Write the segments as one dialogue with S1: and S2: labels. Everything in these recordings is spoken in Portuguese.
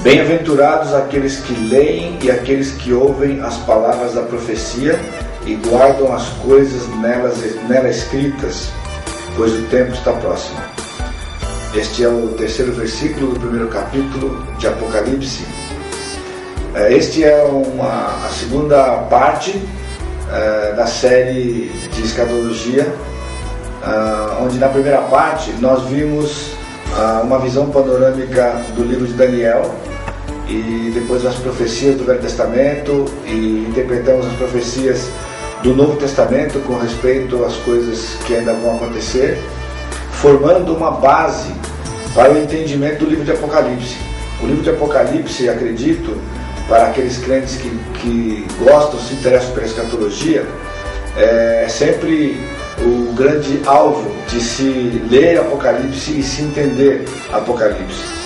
S1: Bem-aventurados aqueles que leem e aqueles que ouvem as palavras da profecia e guardam as coisas nela escritas, pois o tempo está próximo. Este é o terceiro versículo do primeiro capítulo de Apocalipse. Este é a segunda parte da série de escatologia, onde na primeira parte nós vimos uma visão panorâmica do livro de Daniel e depois as profecias do Velho Testamento, e interpretamos as profecias do Novo Testamento com respeito às coisas que ainda vão acontecer, formando uma base para o entendimento do livro de Apocalipse. O livro de Apocalipse, acredito, para aqueles crentes que gostam, se interessam pela escatologia, é sempre o grande alvo de se ler Apocalipse e se entender Apocalipse.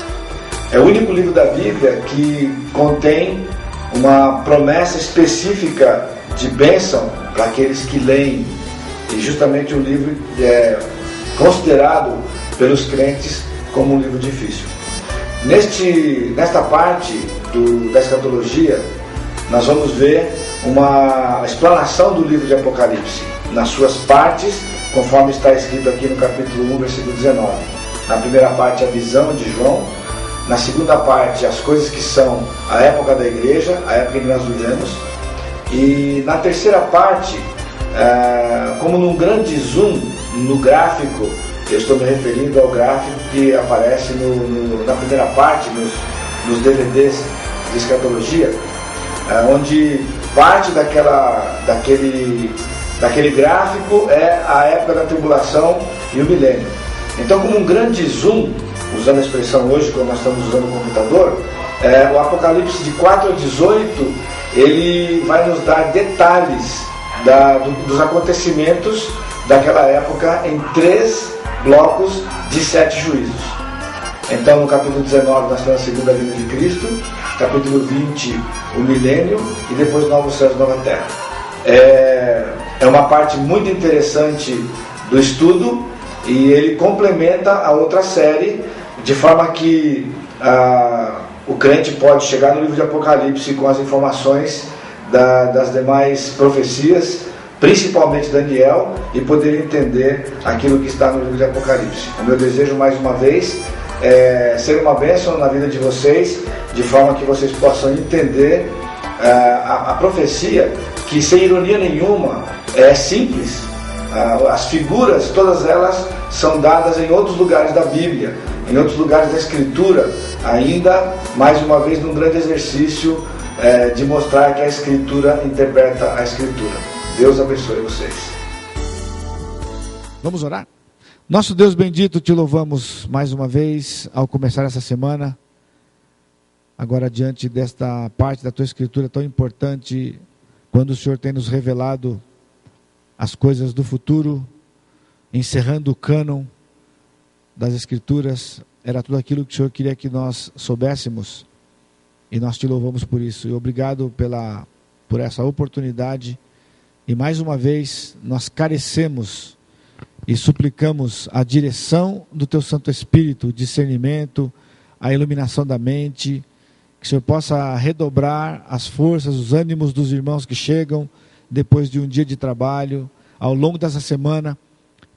S1: É o único livro da Bíblia que contém uma promessa específica de bênção para aqueles que leem, e justamente o livro é considerado pelos crentes como um livro difícil. Nesta parte da escatologia, nós vamos ver uma explanação do livro de Apocalipse, nas suas partes, conforme está escrito aqui no capítulo 1, versículo 19. Na primeira parte, a visão de João. Na segunda parte, as coisas que são a época da igreja, a época em que nós vivemos. E na terceira parte, como num grande zoom no gráfico, eu estou me referindo ao gráfico que aparece na primeira parte, nos DVDs de escatologia, onde parte daquele gráfico é a época da tribulação e o milênio. Então, como um grande zoom, usando a expressão hoje, como nós estamos usando o computador, o Apocalipse de 4 a 18, ele vai nos dar detalhes dos acontecimentos daquela época em 3 blocos de 7 juízos. Então, no capítulo 19 nós temos a segunda vinda de Cristo, capítulo 20 o milênio e depois novos céus e nova terra. É uma parte muito interessante do estudo, e ele complementa a outra série, de forma que o crente pode chegar no livro de Apocalipse com as informações das demais profecias, principalmente Daniel, e poder entender aquilo que está no livro de Apocalipse. O meu desejo, mais uma vez, é ser uma bênção na vida de vocês, de forma que vocês possam entender a profecia, que sem ironia nenhuma é simples. As figuras, todas elas são dadas em outros lugares da Bíblia, em outros lugares da Escritura, ainda, mais uma vez, num grande exercício de mostrar que a Escritura interpreta a Escritura. Deus abençoe vocês.
S2: Vamos orar? Nosso Deus bendito, te louvamos mais uma vez ao começar essa semana, agora diante desta parte da tua Escritura tão importante, quando o Senhor tem nos revelado as coisas do futuro, encerrando o cânon das Escrituras. Era tudo aquilo que o Senhor queria que nós soubéssemos, e nós te louvamos por isso. E obrigado por essa oportunidade, e mais uma vez nós carecemos e suplicamos a direção do teu Santo Espírito, o discernimento, a iluminação da mente, que o Senhor possa redobrar as forças, os ânimos dos irmãos que chegam depois de um dia de trabalho, ao longo dessa semana,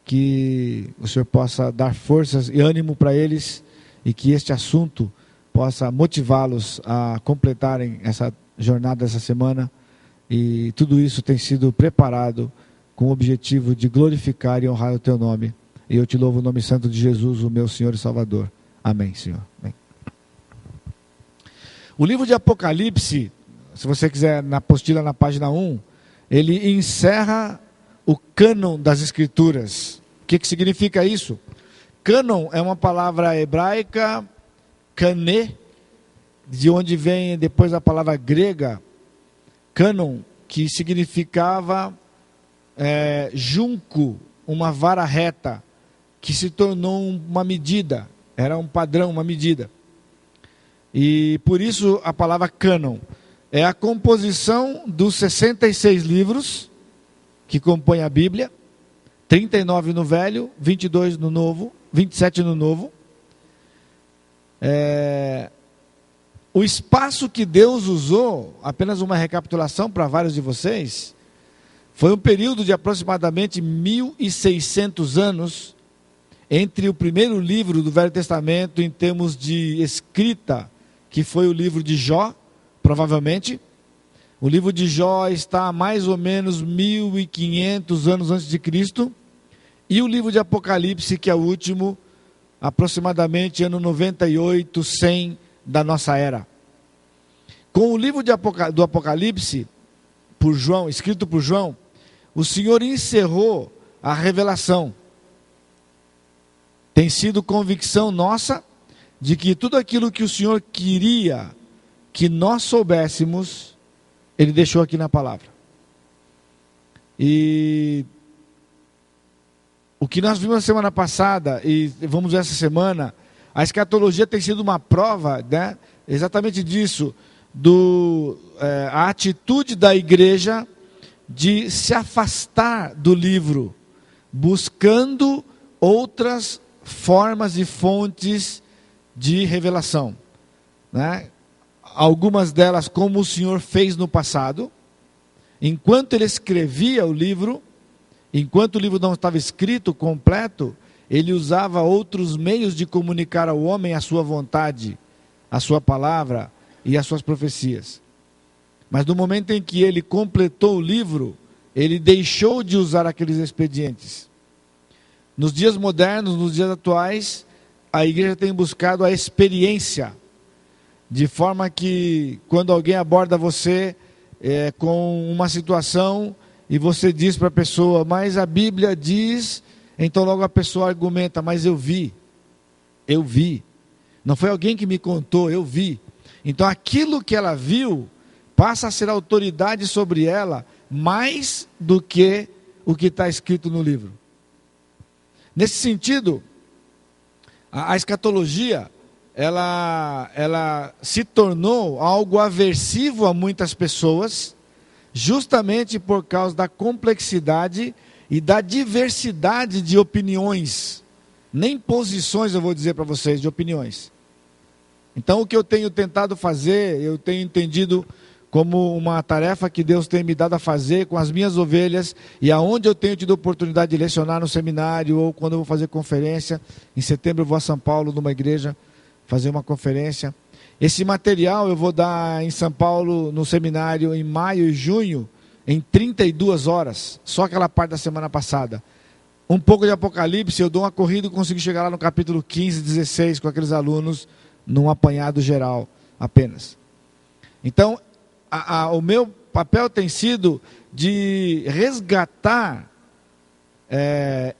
S2: que o Senhor possa dar forças e ânimo para eles, e que este assunto possa motivá-los a completarem essa jornada dessa semana. E tudo isso tem sido preparado com o objetivo de glorificar e honrar o teu nome. E eu te louvo o nome santo de Jesus, o meu Senhor e Salvador. Amém, Senhor. Amém. O livro de Apocalipse, se você quiser, na apostila, na página 1, ele encerra o cânon das Escrituras. O que significa isso? Cânon é uma palavra hebraica, kané, de onde vem depois a palavra grega, cânon, que significava junco, uma vara reta, que se tornou uma medida, era um padrão, uma medida. E por isso a palavra cânon é a composição dos 66 livros que compõem a Bíblia, 39 no Velho, 22 no Novo, 27 no Novo. o espaço que Deus usou, apenas uma recapitulação para vários de vocês, foi um período de aproximadamente 1.600 anos entre o primeiro livro do Velho Testamento em termos de escrita, que foi o livro de Jó, provavelmente. O livro de Jó está a mais ou menos 1.500 anos antes de Cristo. E o livro de Apocalipse, que é o último, aproximadamente ano 98, 100 da nossa era. Com o livro do Apocalipse, por João, escrito por João, o Senhor encerrou a revelação. Tem sido convicção nossa de que tudo aquilo que o Senhor queria que nós soubéssemos, Ele deixou aqui na palavra. E o que nós vimos na semana passada, e vamos ver essa semana, a escatologia tem sido uma prova, né, exatamente disso, a atitude da igreja de se afastar do livro, buscando outras formas e fontes de revelação, né? Algumas delas, como o Senhor fez no passado, enquanto Ele escrevia o livro, enquanto o livro não estava escrito completo, Ele usava outros meios de comunicar ao homem a sua vontade, a sua palavra e as suas profecias. Mas no momento em que Ele completou o livro, Ele deixou de usar aqueles expedientes. Nos dias modernos, nos dias atuais, a igreja tem buscado a experiência, de forma que quando alguém aborda você com uma situação e você diz para a pessoa, mas a Bíblia diz, então logo a pessoa argumenta, mas eu vi, não foi alguém que me contou, eu vi. Então aquilo que ela viu passa a ser autoridade sobre ela mais do que o que está escrito no livro. Nesse sentido, a escatologia, ela se tornou algo aversivo a muitas pessoas, justamente por causa da complexidade e da diversidade de opiniões, nem posições eu vou dizer para vocês, de opiniões. Então o que eu tenho tentado fazer, eu tenho entendido como uma tarefa que Deus tem me dado a fazer com as minhas ovelhas, e aonde eu tenho tido oportunidade de lecionar no seminário, ou quando eu vou fazer conferência. Em setembro eu vou a São Paulo, numa igreja, fazer uma conferência. Esse material eu vou dar em São Paulo, no seminário, em maio e junho, em 32 horas, só aquela parte da semana passada. Um pouco de Apocalipse, eu dou uma corrida e consigo chegar lá no capítulo 15, 16, com aqueles alunos, num apanhado geral apenas. Então, o meu papel tem sido de resgatar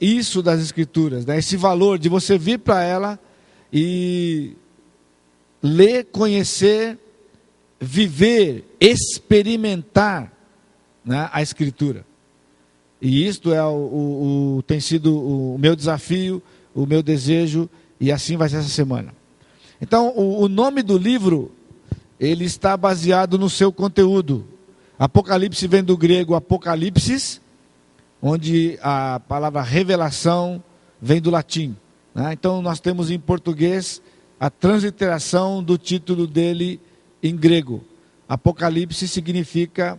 S2: isso das Escrituras, né? Esse valor de você vir para ela e ler, conhecer, viver, experimentar, né, a Escritura. E isto tem sido o meu desafio, o meu desejo, e assim vai ser essa semana. Então, o nome do livro, ele está baseado no seu conteúdo. Apocalipse vem do grego apocalipsis, onde a palavra revelação vem do latim, né? Então nós temos em português a transliteração do título dele em grego. Apocalipse significa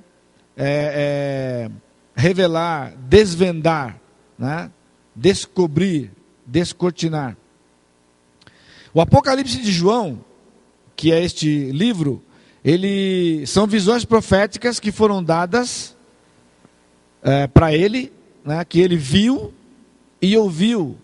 S2: revelar, desvendar, né? Descobrir, descortinar. O Apocalipse de João, que é este livro, são visões proféticas que foram dadas para ele, né, que ele viu e ouviu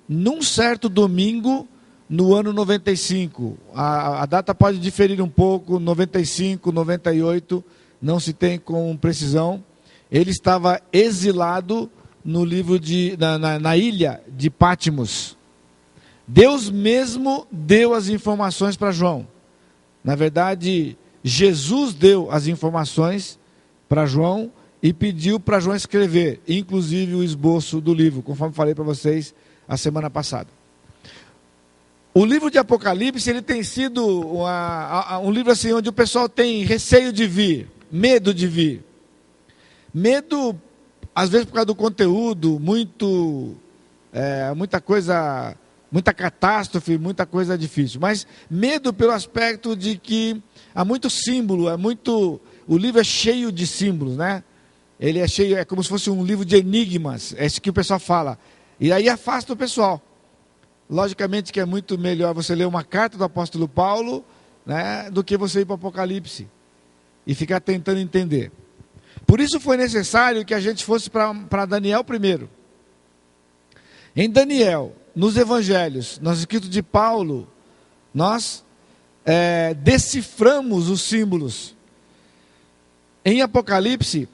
S2: num certo domingo no ano 95. A data pode diferir um pouco, 95, 98, não se tem com precisão. Ele estava exilado no livro na ilha de Patmos. Deus mesmo deu as informações para João. Na verdade, Jesus deu as informações para João e pediu para João escrever, inclusive o esboço do livro, conforme falei para vocês a semana passada. O livro de Apocalipse, ele tem sido um livro assim, onde o pessoal tem receio de vir, medo de vir. Medo, às vezes por causa do conteúdo, muita coisa muita catástrofe, muita coisa difícil. Mas medo pelo aspecto de que há muito símbolo, o livro é cheio de símbolos, né? Ele é cheio, é como se fosse um livro de enigmas, é isso que o pessoal fala. E aí afasta o pessoal. Logicamente que é muito melhor você ler uma carta do apóstolo Paulo, né, do que você ir para o Apocalipse e ficar tentando entender. Por isso foi necessário que a gente fosse para Daniel primeiro. Em Daniel, nos evangelhos, nos escritos de Paulo, nós deciframos os símbolos. Em Apocalipse,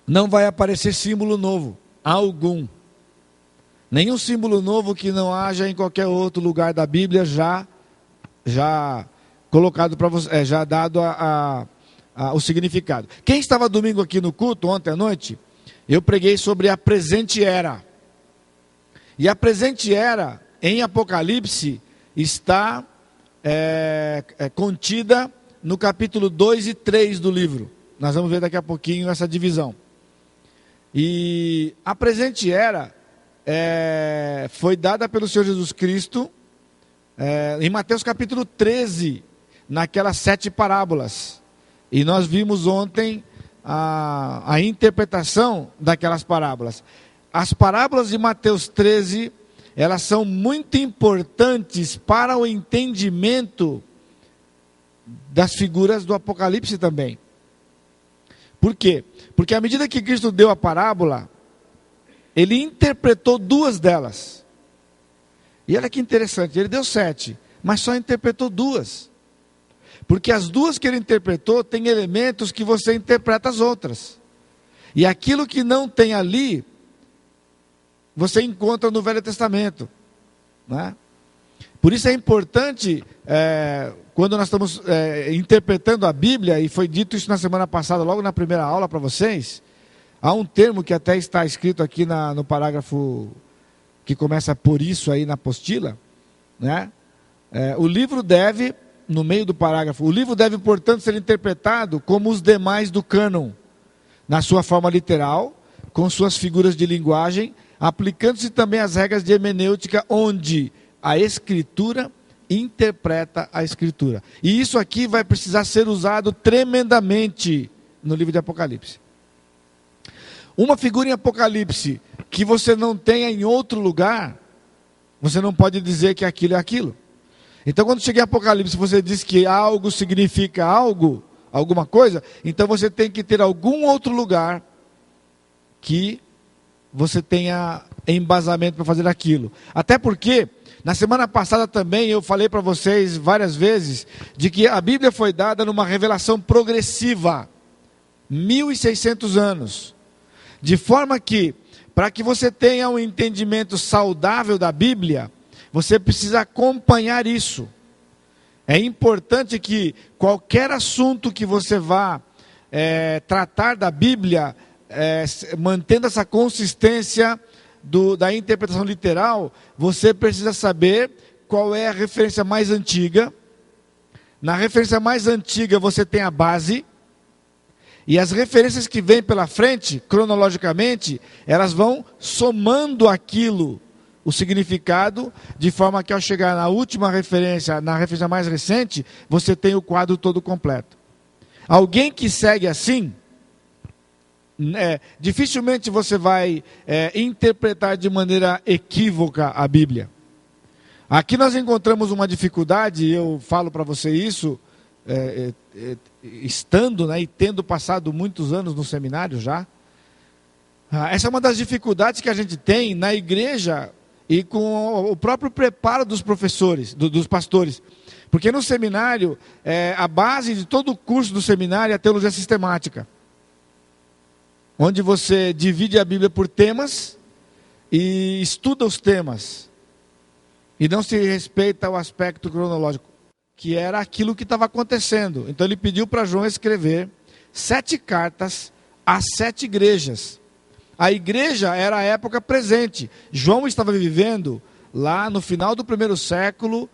S2: não vai aparecer símbolo novo, algum. Nenhum símbolo novo que não haja em qualquer outro lugar da Bíblia já colocado para você, já dado o significado. Quem estava domingo aqui no culto, ontem à noite, eu preguei sobre a presente era. E a presente era, em Apocalipse, está contida no capítulo 2 e 3 do livro. Nós vamos ver daqui a pouquinho essa divisão. E a presente era foi dada pelo Senhor Jesus Cristo em Mateus capítulo 13, naquelas 7 parábolas. E nós vimos ontem a interpretação daquelas parábolas. As parábolas de Mateus 13, elas são muito importantes para o entendimento das figuras do Apocalipse também. Por quê? Porque à medida que Cristo deu a parábola, ele interpretou 2 delas. E olha que interessante, ele deu 7, mas só interpretou 2. Porque as 2 que ele interpretou têm elementos que você interpreta as outras. E aquilo que não tem ali, você encontra no Velho Testamento, né? Por isso é importante, quando nós estamos interpretando a Bíblia, e foi dito isso na semana passada, logo na primeira aula para vocês, há um termo que até está escrito aqui no parágrafo que começa por isso aí na apostila, né? O livro deve, no meio do parágrafo, o livro deve, portanto, ser interpretado como os demais do cânon, na sua forma literal, com suas figuras de linguagem, aplicando-se também as regras de hermenêutica, onde a Escritura interpreta a Escritura. E isso aqui vai precisar ser usado tremendamente no livro de Apocalipse. Uma figura em Apocalipse que você não tenha em outro lugar, você não pode dizer que aquilo é aquilo. Então, quando chega em Apocalipse, você diz que algo significa algo, alguma coisa, então você tem que ter algum outro lugar que você tenha embasamento para fazer aquilo. Até porque, na semana passada também, eu falei para vocês várias vezes, de que a Bíblia foi dada numa revelação progressiva, 1600 anos. De forma que, para que você tenha um entendimento saudável da Bíblia, você precisa acompanhar isso. É importante que qualquer assunto que você vá tratar da Bíblia, mantendo essa consistência da interpretação literal, você precisa saber qual é a referência mais antiga. Na referência mais antiga você tem a base, e as referências que vêm pela frente, cronologicamente, elas vão somando aquilo, o significado, de forma que ao chegar na última referência, na referência mais recente, você tem o quadro todo completo. Alguém que segue assim, dificilmente você vai interpretar de maneira equívoca a Bíblia. Aqui nós encontramos uma dificuldade, e eu falo para você isso, estando, e tendo passado muitos anos no seminário já. Essa é uma das dificuldades que a gente tem na igreja e com o próprio preparo dos professores, dos pastores. Porque no seminário, a base de todo o curso do seminário é a teologia sistemática, onde você divide a Bíblia por temas e estuda os temas, e não se respeita o aspecto cronológico, que era aquilo que estava acontecendo. Então ele pediu para João escrever 7 cartas às 7 igrejas. A igreja era a época presente. João estava vivendo lá no final do 1º século,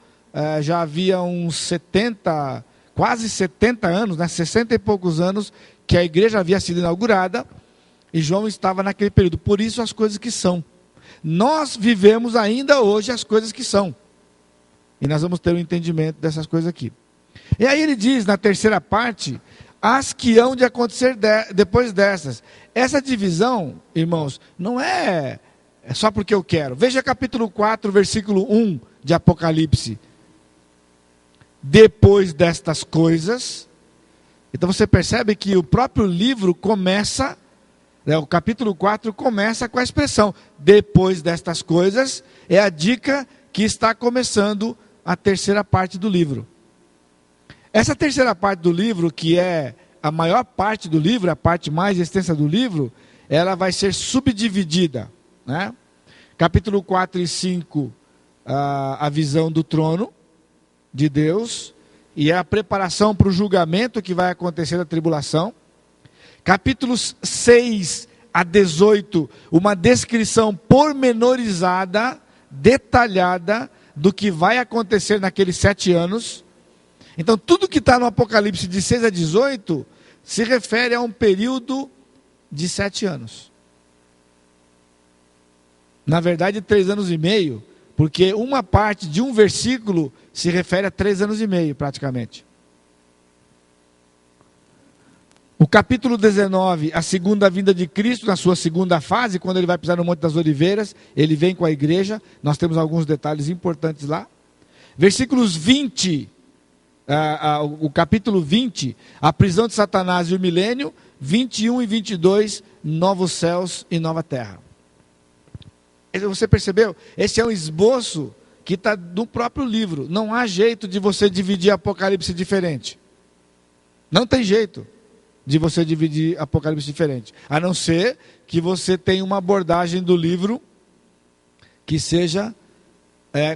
S2: já havia uns 70, quase 70 anos, 60 e poucos anos, que a igreja havia sido inaugurada, e João estava naquele período. Por isso as coisas que são. nós vivemos ainda hoje as coisas que são. E nós vamos ter um entendimento dessas coisas aqui. E aí ele diz, na terceira parte, as que hão de acontecer depois dessas. Essa divisão, irmãos, não é só porque eu quero. Veja capítulo 4, versículo 1 de Apocalipse. Depois destas coisas. Então você percebe que o próprio livro começa, o capítulo 4 começa com a expressão depois destas coisas. É a dica que está começando a terceira parte do livro. Essa terceira parte do livro, que é a maior parte do livro, a parte mais extensa do livro, ela vai ser subdividida, né? Capítulo 4 e 5, a visão do trono de Deus, e a preparação para o julgamento que vai acontecer na tribulação. Capítulos 6 a 18, uma descrição pormenorizada, detalhada, do que vai acontecer naqueles 7 anos. Então, tudo que está no Apocalipse de 6 a 18 se refere a um período de 7 anos. Na verdade, 3 anos e meio, porque uma parte de um versículo se refere a 3 anos e meio, praticamente. O capítulo 19, a segunda vinda de Cristo, na sua segunda fase, quando ele vai pisar no Monte das Oliveiras, ele vem com a igreja, nós temos alguns detalhes importantes lá. Versículos 20, o capítulo 20, a prisão de Satanás e o milênio, 21 e 22, novos céus e nova terra. Você percebeu? Esse é um esboço que está no próprio livro. Não há jeito de você dividir Apocalipse diferente. Não tem jeito de você dividir Apocalipse diferente. A não ser que você tenha uma abordagem do livro que seja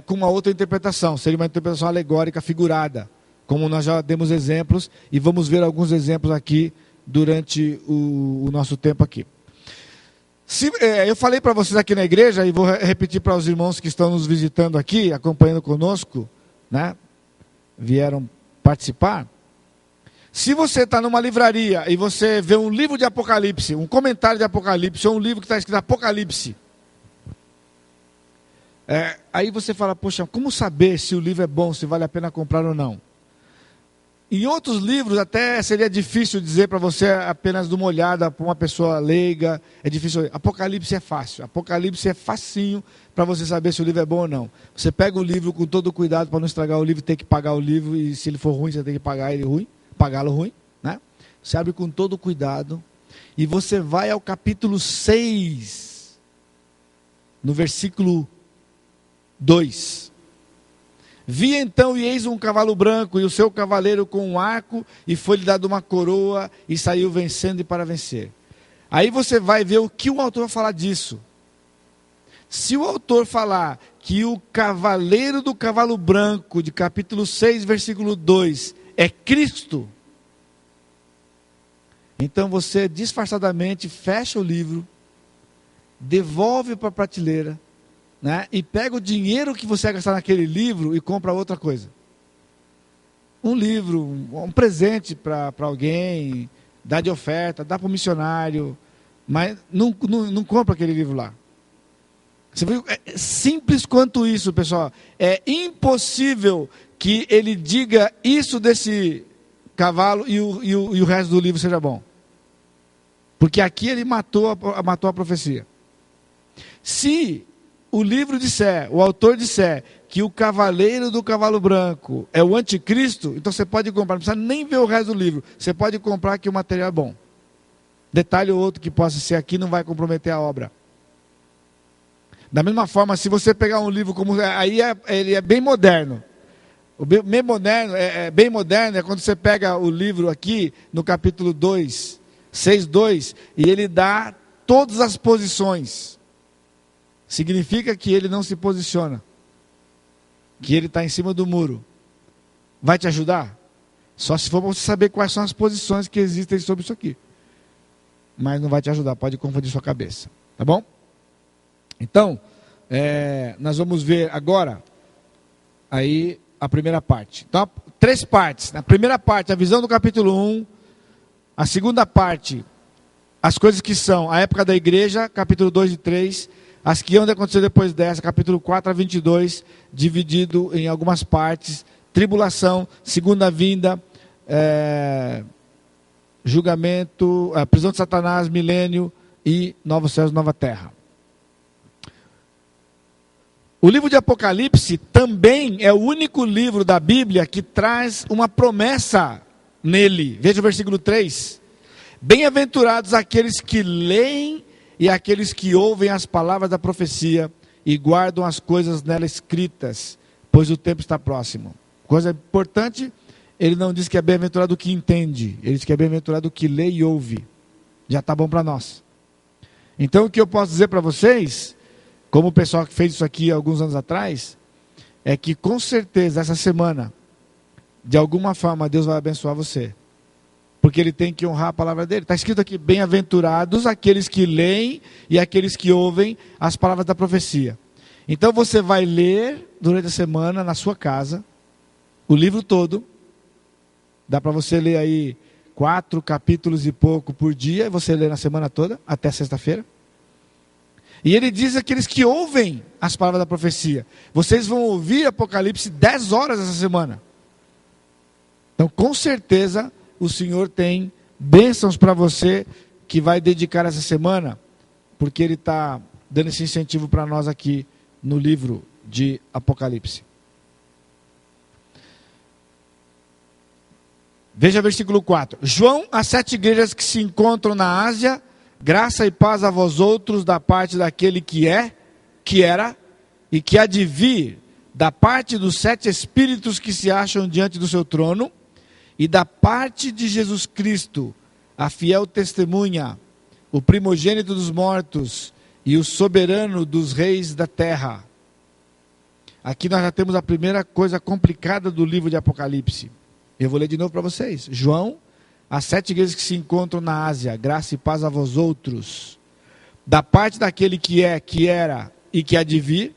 S2: com uma outra interpretação. Seria uma interpretação alegórica, figurada. Como nós já demos exemplos, e vamos ver alguns exemplos aqui durante o nosso tempo aqui. Eu falei para vocês aqui na igreja, e vou repetir para os irmãos que estão nos visitando aqui, acompanhando conosco, né? Vieram participar. Se você está numa livraria e você vê um livro de Apocalipse, um comentário de Apocalipse, ou um livro que está escrito Apocalipse, aí você fala, poxa, como saber se o livro é bom, se vale a pena comprar ou não? Em outros livros até seria difícil dizer para você apenas de uma olhada para uma pessoa leiga, é difícil. Apocalipse é fácil, Apocalipse é facinho para você saber se o livro é bom ou não. Você pega o livro com todo cuidado para não estragar o livro, tem que pagar o livro, e se ele for ruim, você tem que pagar ele ruim, pagá-lo ruim, né? Você abre com todo cuidado, e você vai ao capítulo 6, no versículo 2. Vi então e eis um cavalo branco, e o seu cavaleiro com um arco, e foi-lhe dado uma coroa, e saiu vencendo e para vencer. Aí você vai ver o que o autor vai falar disso. Se o autor falar que o cavaleiro do cavalo branco, de capítulo 6, versículo 2, é Cristo, então você disfarçadamente fecha o livro, devolve para a prateleira, né? E pega o dinheiro que você vai gastar naquele livro e compra outra coisa. Um livro, um presente para alguém, dá de oferta, dá para o missionário, mas não compra aquele livro lá. Você viu? É simples quanto isso, pessoal. É impossível que ele diga isso desse cavalo e o resto do livro seja bom. Porque aqui ele matou a profecia. Se o livro disser, o autor disser que o cavaleiro do cavalo branco é o anticristo, então você pode comprar, não precisa nem ver o resto do livro, você pode comprar que o material é bom. Detalhe ou outro que possa ser aqui não vai comprometer a obra. Da mesma forma, se você pegar um livro como... ele é bem moderno. O bem moderno é quando você pega o livro aqui, no capítulo 2, 6:2, e ele dá todas as posições. Significa que ele não se posiciona, que ele está em cima do muro. Vai te ajudar? Só se for para você saber quais são as posições que existem sobre isso aqui. Mas não vai te ajudar, pode confundir sua cabeça. Tá bom? Então, nós vamos ver agora aí a primeira parte. Então, 3 partes. Na primeira parte, a visão do capítulo 1. A segunda parte, as coisas que são a época da igreja, capítulo 2 e 3. as que hão de acontecer depois dessa, capítulo 4 a 22, dividido em algumas partes: tribulação, segunda vinda, julgamento, prisão de Satanás, milênio e novos céus e nova terra. O livro de Apocalipse também é o único livro da Bíblia que traz uma promessa nele. Veja o versículo 3. Bem-aventurados aqueles que leem e aqueles que ouvem as palavras da profecia e guardam as coisas nela escritas, pois o tempo está próximo. Coisa importante, ele não diz que é bem-aventurado o que entende, ele diz que é bem-aventurado o que lê e ouve. Já está bom para nós. Então o que eu posso dizer para vocês, como o pessoal que fez isso aqui alguns anos atrás, é que com certeza essa semana, de alguma forma, Deus vai abençoar você. Porque ele tem que honrar a palavra dele. Está escrito aqui: bem-aventurados aqueles que leem e aqueles que ouvem as palavras da profecia. Então você vai ler durante a semana na sua casa o livro todo. Dá para você ler aí 4 capítulos e pouco por dia, e você lê na semana toda, até sexta-feira. E ele diz aqueles que ouvem as palavras da profecia. Vocês vão ouvir Apocalipse 10 horas essa semana. Então, com certeza, o Senhor tem bênçãos para você que vai dedicar essa semana, porque Ele está dando esse incentivo para nós aqui no livro de Apocalipse. Veja o versículo 4. João, às 7 igrejas que se encontram na Ásia: graça e paz a vós outros da parte daquele que é, que era e que há de vir, da parte dos 7 espíritos que se acham diante do seu trono, e da parte de Jesus Cristo, a fiel testemunha, o primogênito dos mortos e o soberano dos reis da terra. Aqui nós já temos a primeira coisa complicada do livro de Apocalipse. Eu vou ler de novo para vocês. João, as 7 igrejas que se encontram na Ásia: graça e paz a vós outros, da parte daquele que é, que era e que há de vir,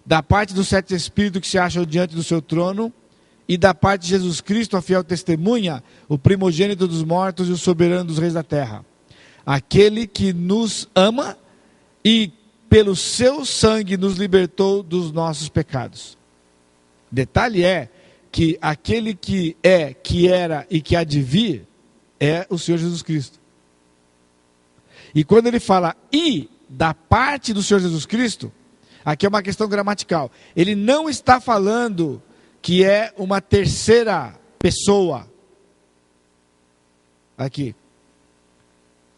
S2: da parte dos 7 espíritos que se acham diante do seu trono, e da parte de Jesus Cristo, a fiel testemunha, o primogênito dos mortos e o soberano dos reis da terra. Aquele que nos ama e pelo seu sangue nos libertou dos nossos pecados. Detalhe é que aquele que é, que era e que há de vir é o Senhor Jesus Cristo. E quando ele fala "e da parte do Senhor Jesus Cristo", aqui é uma questão gramatical. Ele não está falando que é uma terceira pessoa. Aqui.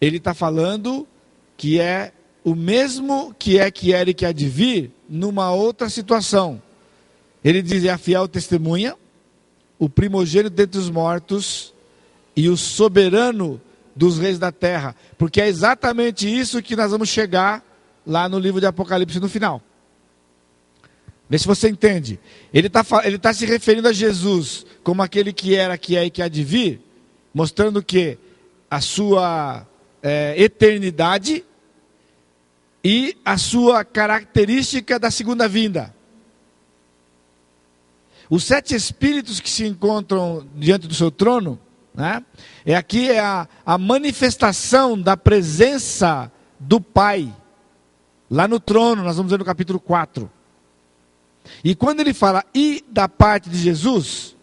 S2: Ele está falando que é o mesmo que é, que era e que há de vir, numa outra situação. Ele diz: é a fiel testemunha, o primogênito dentre os mortos e o soberano dos reis da terra. Porque é exatamente isso que nós vamos chegar lá no livro de Apocalipse no final. Vê se você entende. Ele tá se referindo a Jesus como aquele que era, que é e que há de vir, mostrando que a sua eternidade e a sua característica da segunda vinda. Os 7 espíritos que se encontram diante do seu trono, né, aqui é a manifestação da presença do Pai, lá no trono. Nós vamos ver no capítulo 4. E quando ele fala "e da parte de Jesus",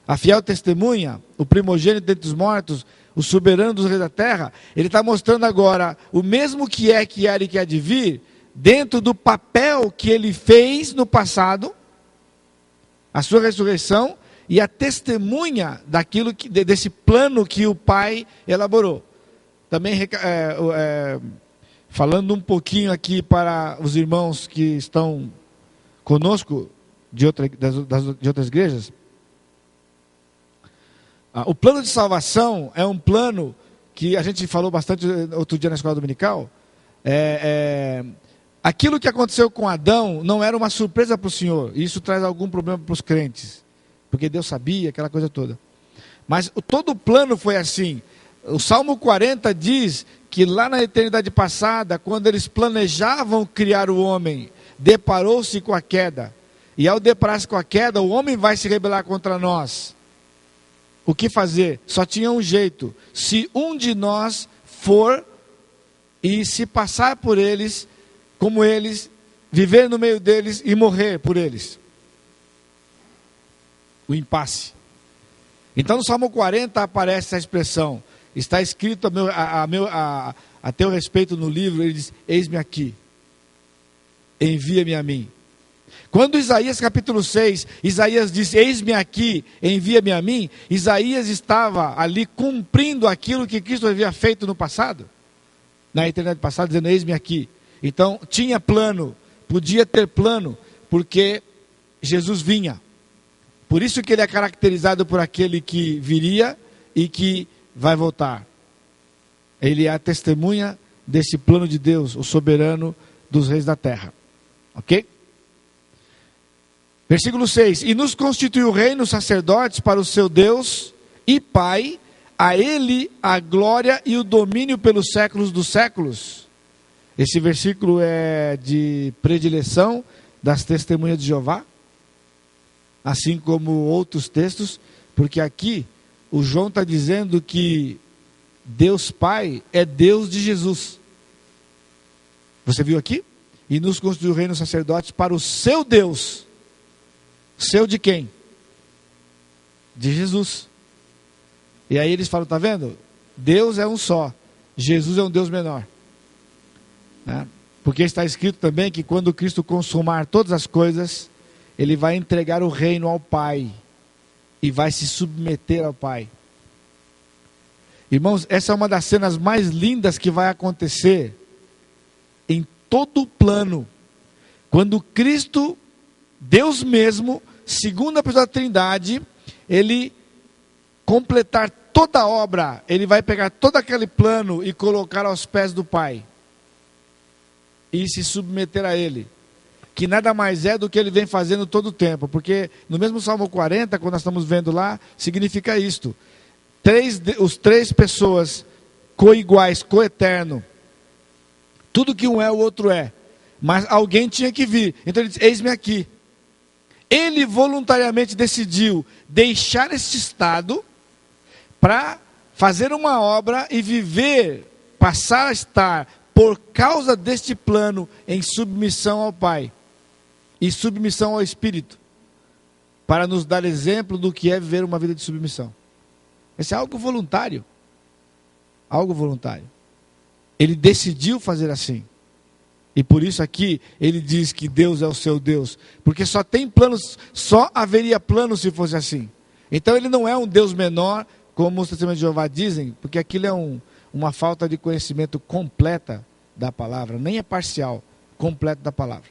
S2: a fiel testemunha, o primogênito dentre os mortos, o soberano dos reis da terra, ele está mostrando agora o mesmo que é, que era e que há de vir, dentro do papel que ele fez no passado, a sua ressurreição e a testemunha daquilo desse plano que o Pai elaborou. Também falando um pouquinho aqui para os irmãos que estão conosco de outras igrejas, o plano de salvação é um plano que a gente falou bastante outro dia na escola dominical. Aquilo que aconteceu com Adão não era uma surpresa para o Senhor. E isso traz algum problema para os crentes, porque Deus sabia, aquela coisa toda. Mas todo o plano foi assim. O Salmo 40 diz que lá na eternidade passada, quando eles planejavam criar o homem, deparou-se com a queda. E ao deparar-se com a queda, o homem vai se rebelar contra nós. O que fazer? Só tinha um jeito: se um de nós for e se passar por eles, como eles, viver no meio deles e morrer por eles. O impasse. Então no Salmo 40 aparece essa expressão. Está escrito a teu respeito no livro, ele diz: eis-me aqui, envia-me a mim. Quando Isaías capítulo 6, Isaías diz: eis-me aqui, envia-me a mim, Isaías estava ali cumprindo aquilo que Cristo havia feito no passado, na eternidade passada, dizendo: eis-me aqui. Então tinha plano, podia ter plano, porque Jesus vinha. Por isso que ele é caracterizado por aquele que viria e que vai voltar. Ele é a testemunha desse plano de Deus, o soberano dos reis da terra. Ok? Versículo 6. E nos constituiu reinos sacerdotes para o seu Deus e Pai, a ele a glória e o domínio pelos séculos dos séculos. Esse versículo é de predileção das testemunhas de Jeová, assim como outros textos, porque aqui o João está dizendo que Deus Pai é Deus de Jesus. Você viu aqui? E nos constituiu reinos sacerdotes para o seu Deus. Seu de quem? De Jesus. E aí eles falam, está vendo? Deus é um só, Jesus é um Deus menor, né? Porque está escrito também que quando Cristo consumar todas as coisas, ele vai entregar o reino ao Pai e vai se submeter ao Pai. Irmãos, essa é uma das cenas mais lindas que vai acontecer em todo o plano, quando Cristo, Deus mesmo, segundo a pessoa da Trindade, ele completar toda a obra, ele vai pegar todo aquele plano e colocar aos pés do Pai e se submeter a ele, que nada mais é do que ele vem fazendo todo o tempo, porque no mesmo Salmo 40, quando nós estamos vendo lá, significa isto: os três pessoas coiguais, coeterno, tudo que um é, o outro é, mas alguém tinha que vir. Então ele diz: eis-me aqui. Ele voluntariamente decidiu deixar este estado para fazer uma obra e viver, passar a estar, por causa deste plano, em submissão ao Pai e submissão ao Espírito, para nos dar exemplo do que é viver uma vida de submissão. Esse é algo voluntário. Algo voluntário. Ele decidiu fazer assim. E por isso aqui ele diz que Deus é o seu Deus, porque só tem planos, só haveria planos se fosse assim. Então ele não é um Deus menor, como os testemunhos de Jeová dizem, porque aquilo é uma falta de conhecimento completa da palavra, nem é parcial, completo da palavra.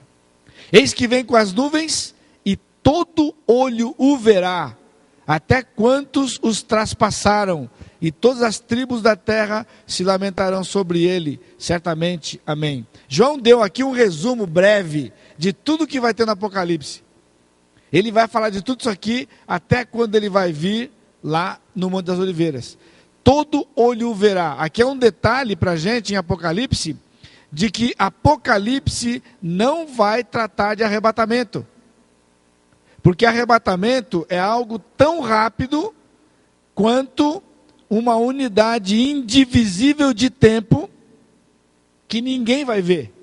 S2: Eis que vem com as nuvens e todo olho o verá, até quantos os traspassaram, e todas as tribos da terra se lamentarão sobre ele, certamente. Amém. João deu aqui um resumo breve de tudo que vai ter no Apocalipse. Ele vai falar de tudo isso aqui até quando ele vai vir lá no Monte das Oliveiras. Todo olho o verá. Aqui é um detalhe para a gente em Apocalipse, de que Apocalipse não vai tratar de arrebatamento. Porque arrebatamento é algo tão rápido quanto uma unidade indivisível de tempo que ninguém vai ver.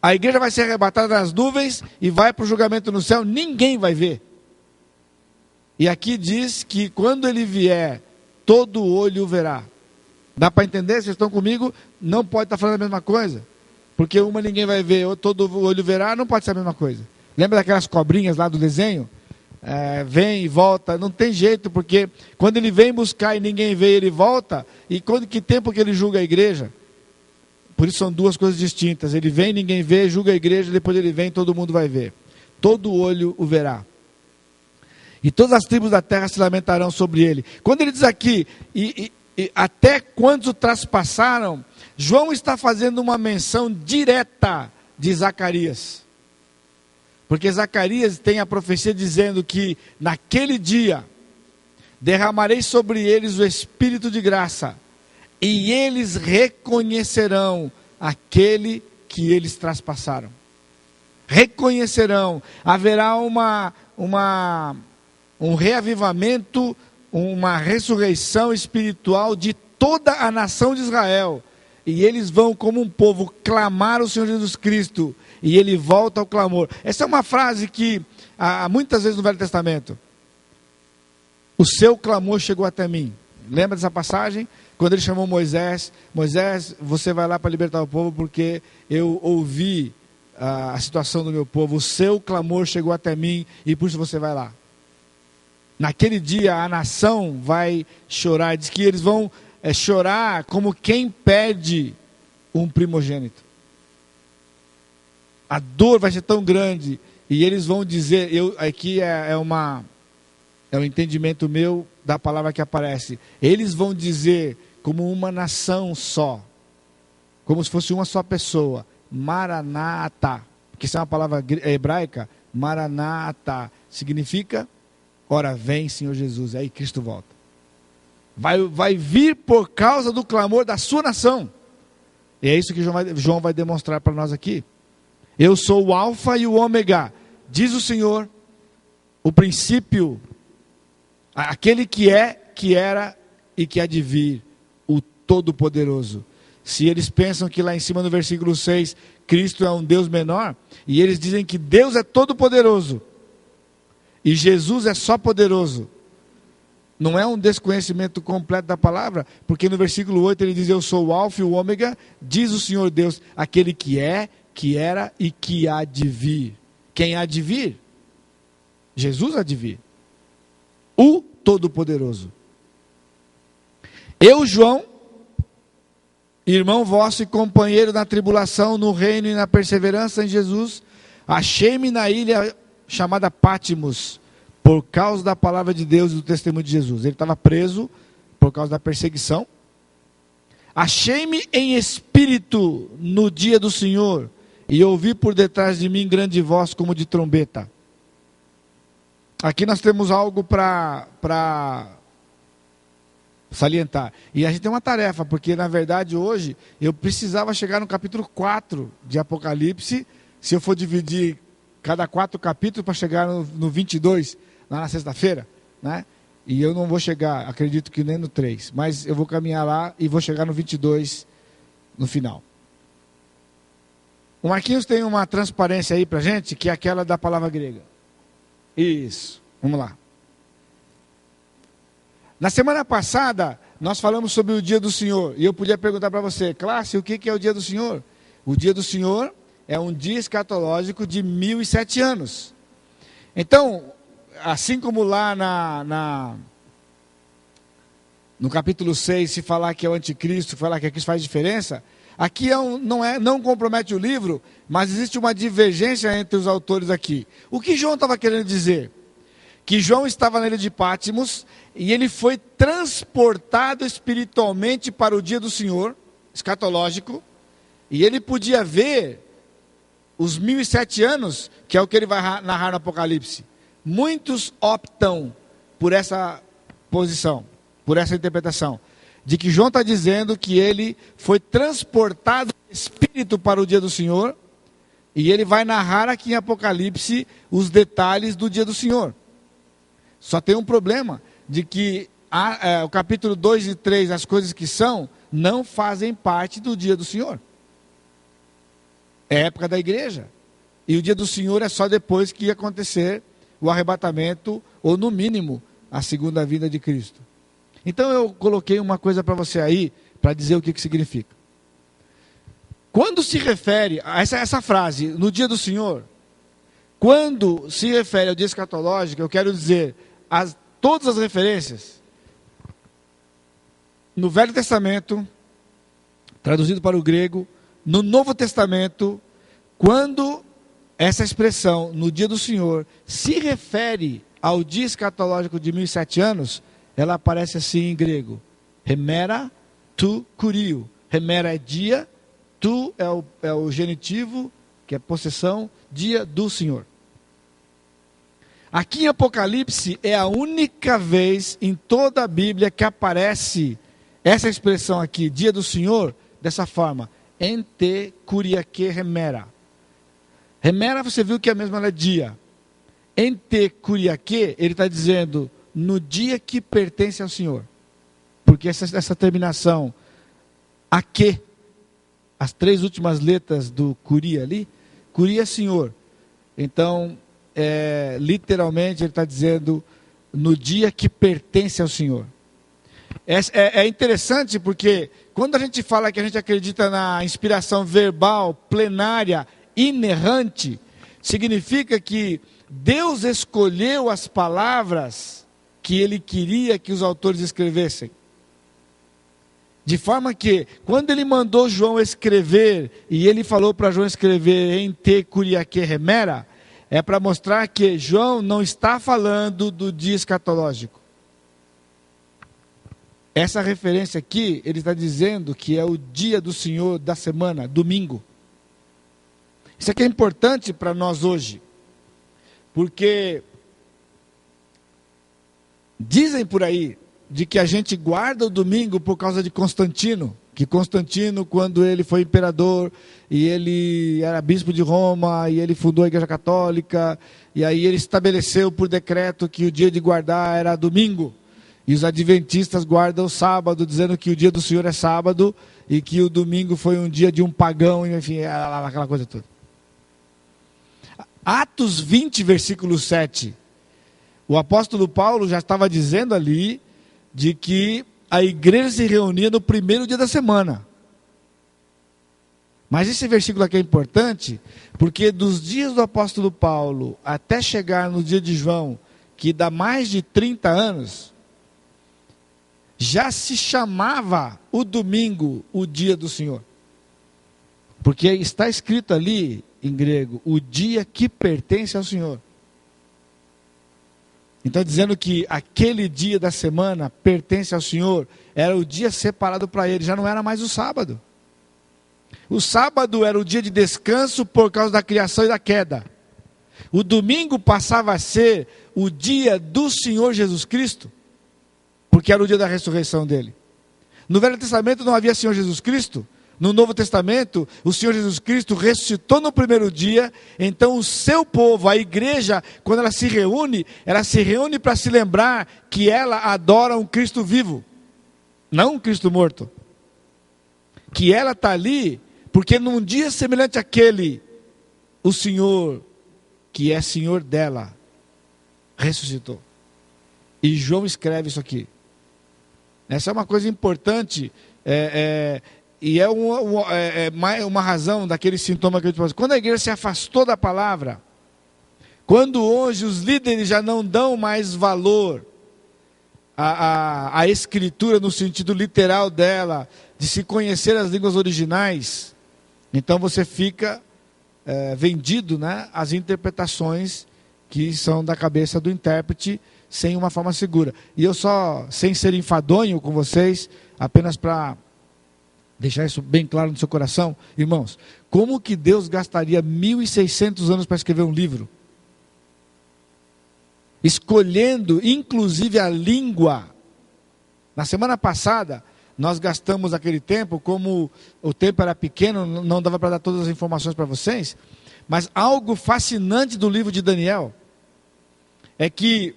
S2: A igreja vai ser arrebatada nas nuvens e vai para o julgamento no céu, ninguém vai ver. E aqui diz que quando ele vier, todo olho o verá. Dá para entender? Vocês estão comigo? Não pode estar falando a mesma coisa. Porque uma ninguém vai ver, todo olho verá, não pode ser a mesma coisa. Lembra daquelas cobrinhas lá do desenho? Vem e volta, não tem jeito, porque quando ele vem buscar e ninguém vê, ele volta. E que tempo que ele julga a igreja? Por isso são duas coisas distintas. Ele vem, ninguém vê, julga a igreja, depois ele vem, todo mundo vai ver. Todo olho o verá. E todas as tribos da terra se lamentarão sobre ele. Quando ele diz aqui, e até quantos o traspassaram, João está fazendo uma menção direta de Zacarias. Porque Zacarias tem a profecia dizendo que naquele dia derramarei sobre eles o Espírito de graça, e eles reconhecerão aquele que eles traspassaram. Reconhecerão, haverá um reavivamento, uma ressurreição espiritual de toda a nação de Israel. e eles vão como um povo clamar o Senhor Jesus Cristo, e ele volta ao clamor. Essa é uma frase que há muitas vezes no Velho Testamento. O seu clamor chegou até mim. Lembra dessa passagem? Quando ele chamou Moisés, Moisés, você vai lá para libertar o povo, porque eu ouvi a situação do meu povo, o seu clamor chegou até mim, e por isso você vai lá. Naquele dia a nação vai chorar, diz que eles vão chorar como quem perde um primogênito. A dor vai ser tão grande, e eles vão dizer, aqui é um entendimento meu da palavra que aparece, eles vão dizer como uma nação só, como se fosse uma só pessoa, Maranata, que isso é uma palavra hebraica, Maranata, significa, ora vem Senhor Jesus, aí Cristo volta. Vai vir por causa do clamor da sua nação. E é isso que João vai demonstrar para nós aqui. Eu sou o alfa e o ômega, diz o Senhor, o princípio, aquele que é, que era e que há de vir, o Todo-Poderoso. Se eles pensam que lá em cima no versículo 6, Cristo é um Deus menor, e eles dizem que Deus é todo-poderoso, e Jesus é só poderoso, não é um desconhecimento completo da palavra, porque no versículo 8 ele diz, eu sou o alfa e o ômega, diz o Senhor Deus, aquele que é, que era e que há de vir. Quem há de vir? Jesus há de vir. O Todo-Poderoso. Eu, João, irmão vosso e companheiro na tribulação, no reino e na perseverança em Jesus, achei-me na ilha chamada Pátimos, por causa da palavra de Deus e do testemunho de Jesus. Ele estava preso por causa da perseguição. Achei-me em espírito no dia do Senhor, e ouvi por detrás de mim grande voz como de trombeta. Aqui nós temos algo para salientar. E a gente tem uma tarefa, porque na verdade hoje eu precisava chegar no capítulo 4 de Apocalipse, se eu for dividir cada 4 capítulos para chegar no 22, lá na sexta-feira, né? E eu não vou chegar, acredito que nem no 3, mas eu vou caminhar lá e vou chegar no 22 no final. O Marquinhos tem uma transparência aí para a gente, que é aquela da palavra grega. Isso, vamos lá. Na semana passada, nós falamos sobre o dia do Senhor, e eu podia perguntar para você, classe, o que é o dia do Senhor? O dia do Senhor é um dia escatológico de 1007 anos. Então, assim como lá no capítulo 6, se falar que é o anticristo, falar que Cristo faz diferença, aqui não compromete o livro, mas existe uma divergência entre os autores aqui. O que João estava querendo dizer? Que João estava na ilha de Pátimos e ele foi transportado espiritualmente para o dia do Senhor, escatológico, e ele podia ver os 1007 anos, que é o que ele vai narrar no Apocalipse. Muitos optam por essa posição, por essa interpretação, de que João está dizendo que ele foi transportado em espírito para o dia do Senhor, e ele vai narrar aqui em Apocalipse os detalhes do dia do Senhor. Só tem um problema, de que o capítulo 2 e 3, as coisas que são, não fazem parte do dia do Senhor. É época da igreja. E o dia do Senhor é só depois que acontecer o arrebatamento, ou no mínimo, a segunda vinda de Cristo. Então eu coloquei uma coisa para você aí, para dizer o que significa. Quando se refere a essa frase, no dia do Senhor, quando se refere ao dia escatológico, eu quero dizer, todas as referências, no Velho Testamento, traduzido para o grego, no Novo Testamento, quando essa expressão, no dia do Senhor, se refere ao dia escatológico de 1007 anos, ela aparece assim em grego, Hemera tu kurio. Hemera é dia, tu é o genitivo, que é possessão, dia do Senhor. Aqui em Apocalipse é a única vez em toda a Bíblia que aparece essa expressão aqui, dia do Senhor, dessa forma, ente kuriake hemera. Hemera você viu que é a mesma dia. Ente kuriake, ele está dizendo, no dia que pertence ao Senhor. Porque essa terminação, a que, as 3 últimas letras do Curi ali, Curi é Senhor. Então, literalmente ele está dizendo, no dia que pertence ao Senhor. É interessante porque quando a gente fala que a gente acredita na inspiração verbal, plenária, inerrante, significa que Deus escolheu as palavras que Ele queria que os autores escrevessem. De forma que, quando Ele mandou João escrever, e Ele falou para João escrever em te curiaque remera, é para mostrar que João não está falando do dia escatológico. Essa referência aqui, ele está dizendo que é o dia do Senhor da semana, domingo. Isso aqui é importante para nós hoje, porque dizem por aí de que a gente guarda o domingo por causa de Constantino, que Constantino, quando ele foi imperador, e ele era bispo de Roma, e ele fundou a Igreja Católica, e aí ele estabeleceu por decreto que o dia de guardar era domingo, e os adventistas guardam o sábado, dizendo que o dia do Senhor é sábado, e que o domingo foi um dia de um pagão, enfim, aquela coisa toda. Atos 20, versículo 7, o apóstolo Paulo já estava dizendo ali, de que a igreja se reunia no primeiro dia da semana. Mas esse versículo aqui é importante, porque dos dias do apóstolo Paulo até chegar no dia de João, que dá mais de 30 anos, já se chamava o domingo o dia do Senhor. Porque está escrito ali, em grego, o dia que pertence ao Senhor. Então, dizendo que aquele dia da semana pertence ao Senhor, era o dia separado para Ele, já não era mais o sábado. O sábado era o dia de descanso por causa da criação e da queda. O domingo passava a ser o dia do Senhor Jesus Cristo, porque era o dia da ressurreição dele. No Velho Testamento não havia Senhor Jesus Cristo. No Novo Testamento, o Senhor Jesus Cristo ressuscitou no primeiro dia, então o seu povo, a igreja, quando ela se reúne para se lembrar que ela adora um Cristo vivo, não um Cristo morto. Que ela está ali, porque num dia semelhante àquele, o Senhor, que é Senhor dela, ressuscitou. E João escreve isso aqui. Essa é uma coisa importante, e é uma razão daquele sintoma que eu te falei. Quando a igreja se afastou da palavra, quando hoje os líderes já não dão mais valor à escritura no sentido literal dela, de se conhecer as línguas originais, então você fica vendido, né, às interpretações que são da cabeça do intérprete, sem uma forma segura. E eu só, sem ser enfadonho com vocês, apenas para deixar isso bem claro no seu coração, irmãos, como que Deus gastaria 1.600 anos para escrever um livro? Escolhendo, inclusive, a língua. Na semana passada, nós gastamos aquele tempo, como o tempo era pequeno, não dava para dar todas as informações para vocês, mas algo fascinante do livro de Daniel, é que,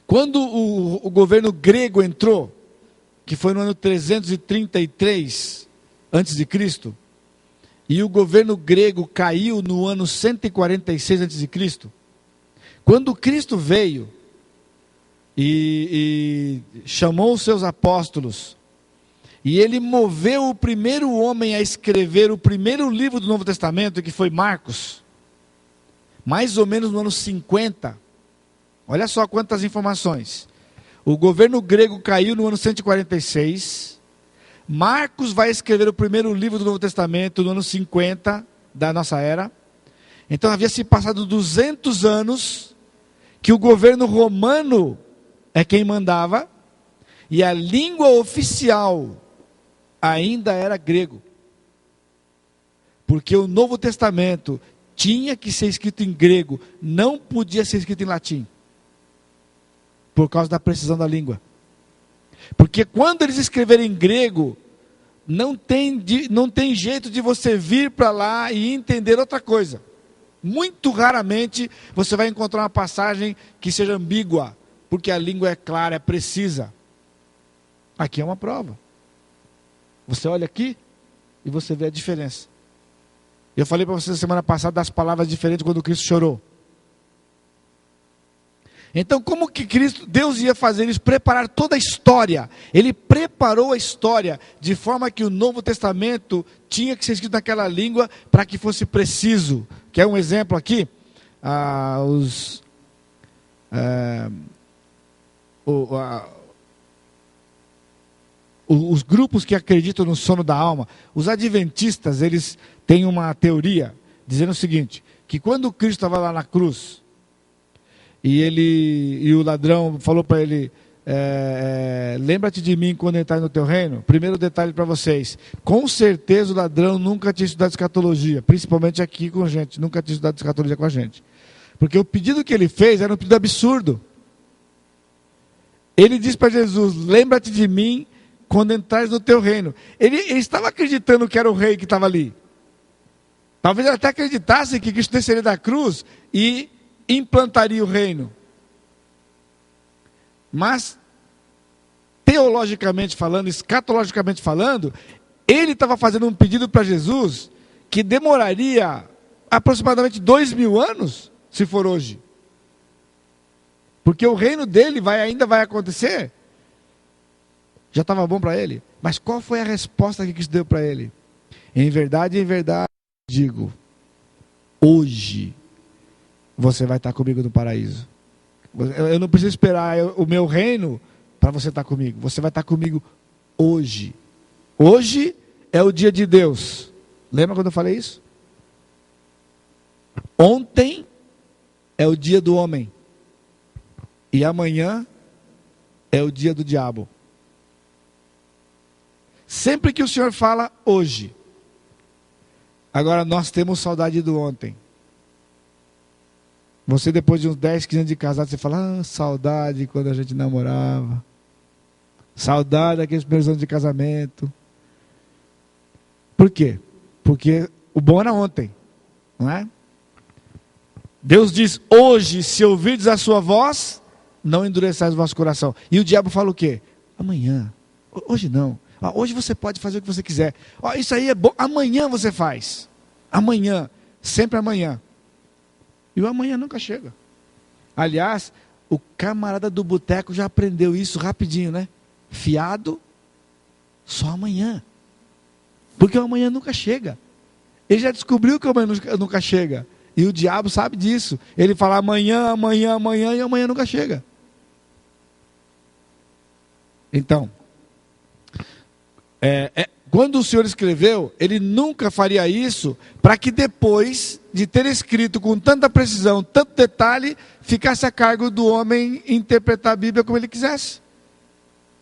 S2: quando o governo grego entrou, que foi no ano 333 a.C., e o governo grego caiu no ano 146 a.C., quando Cristo veio e chamou os seus apóstolos, e ele moveu o primeiro homem a escrever o primeiro livro do Novo Testamento, que foi Marcos, mais ou menos no ano 50, olha só quantas informações. O governo grego caiu no ano 146. Marcos vai escrever o primeiro livro do Novo Testamento no ano 50 da nossa era. Então havia se passado 200 anos que o governo romano é quem mandava, e a língua oficial ainda era grego. Porque o Novo Testamento tinha que ser escrito em grego, não podia ser escrito em latim. Por causa da precisão da língua. Porque quando eles escreverem em grego, não tem jeito de você vir para lá e entender outra coisa. Muito raramente você vai encontrar uma passagem que seja ambígua, porque a língua é clara, é precisa. Aqui é uma prova. Você olha aqui, e você vê a diferença. Eu falei para vocês semana passada das palavras diferentes quando Cristo chorou. Então, como que Deus ia fazer isso? Preparar toda a história. Ele preparou a história de forma que o Novo Testamento tinha que ser escrito naquela língua para que fosse preciso. Quer um exemplo aqui? Os grupos que acreditam no sono da alma, os adventistas, eles têm uma teoria dizendo o seguinte, que quando Cristo estava lá na cruz, e o ladrão falou para ele, lembra-te de mim quando entrar no teu reino. Primeiro detalhe para vocês, com certeza o ladrão nunca tinha estudado escatologia, principalmente aqui com a gente, nunca tinha estudado escatologia com a gente, porque o pedido que ele fez era um pedido absurdo. Ele disse para Jesus, lembra-te de mim quando entrares no teu reino. Ele estava acreditando que era o rei que estava ali. Talvez ele até acreditasse que Cristo desceria da cruz e implantaria o reino. Mas, teologicamente falando, escatologicamente falando, ele estava fazendo um pedido para Jesus que demoraria aproximadamente 2000 anos, se for hoje. Porque o reino dele ainda vai acontecer. Já estava bom para ele. Mas qual foi a resposta que Cristo deu para ele? Em verdade, digo, hoje você vai estar comigo no paraíso. Eu não preciso esperar o meu reino para você estar comigo. Você vai estar comigo hoje. Hoje é o dia de Deus. Lembra quando eu falei isso? Ontem é o dia do homem. E amanhã é o dia do diabo. Sempre que o Senhor fala hoje. Agora nós temos saudade do ontem. Você depois de uns 10, 15 anos de casado, você fala, saudade quando a gente namorava. Saudade daqueles primeiros anos de casamento. Por quê? Porque o bom era ontem, não é? Deus diz, hoje, se ouvirdes a sua voz, não endureçais o vosso coração. E o diabo fala o quê? Amanhã. Hoje não. Hoje você pode fazer o que você quiser. Isso aí é bom. Amanhã você faz. Amanhã. Sempre amanhã. E o amanhã nunca chega. Aliás, o camarada do boteco já aprendeu isso rapidinho, né? Fiado, só amanhã. Porque o amanhã nunca chega. Ele já descobriu que o amanhã nunca chega. E o diabo sabe disso. Ele fala amanhã, amanhã, amanhã, e amanhã nunca chega. Então, quando o Senhor escreveu, ele nunca faria isso para que depois de ter escrito com tanta precisão, tanto detalhe, ficasse a cargo do homem interpretar a Bíblia como ele quisesse.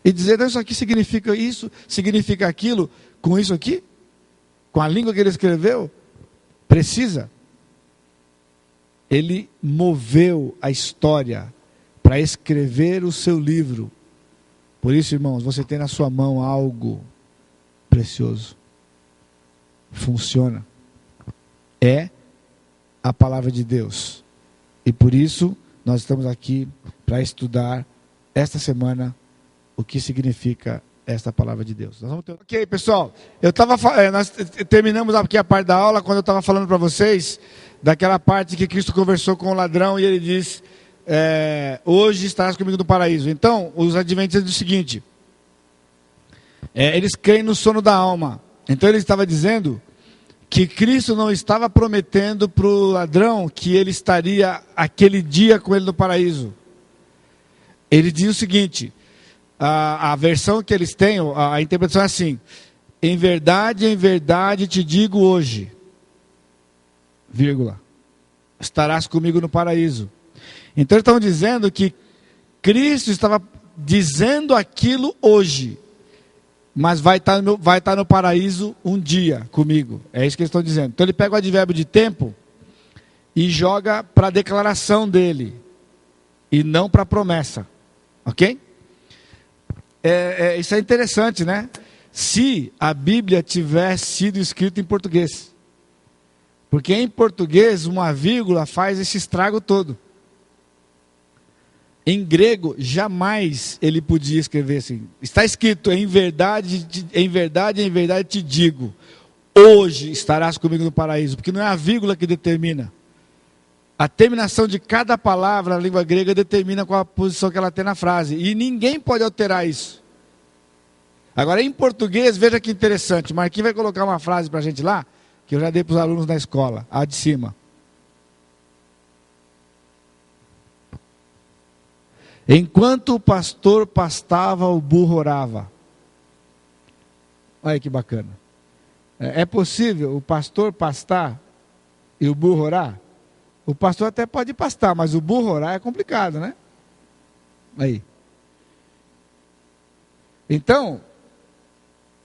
S2: E dizer, não, isso aqui significa isso, significa aquilo, com isso aqui, com a língua que ele escreveu, precisa. Ele moveu a história para escrever o seu livro. Por isso, irmãos, você tem na sua mão algo precioso. Funciona. É a palavra de Deus. E por isso, nós estamos aqui para estudar esta semana o que significa esta palavra de Deus. Ok, pessoal. Nós terminamos aqui a parte da aula quando eu estava falando para vocês daquela parte que Cristo conversou com o ladrão e ele diz, hoje estarás comigo no paraíso. Então, os adventistas dizem o seguinte, eles creem no sono da alma. Então ele estava dizendo que Cristo não estava prometendo para o ladrão que ele estaria aquele dia com ele no paraíso. Ele diz o seguinte, a versão que eles têm, a interpretação é assim, em verdade te digo hoje, vírgula, estarás comigo no paraíso. Então eles estavam dizendo que Cristo estava dizendo aquilo hoje, mas vai estar no paraíso um dia comigo. É isso que eles estão dizendo. Então ele pega o advérbio de tempo e joga para a declaração dele, e não para a promessa. Ok? Isso é interessante, né? Se a Bíblia tivesse sido escrita em português. Porque em português, uma vírgula faz esse estrago todo. Em grego, jamais ele podia escrever assim. Está escrito, em verdade te digo. hoje estarás comigo no paraíso, porque não é a vírgula que determina. A terminação de cada palavra na língua grega determina qual a posição que ela tem na frase, e ninguém pode alterar isso. Agora, em português, veja que interessante, Marquinhos vai colocar uma frase para a gente lá, que eu já dei para os alunos na escola, a de cima. Enquanto o pastor pastava, o burro orava. Olha que bacana. É possível o pastor pastar e o burro orar? O pastor até pode pastar, mas o burro orar é complicado, né? Aí. Então,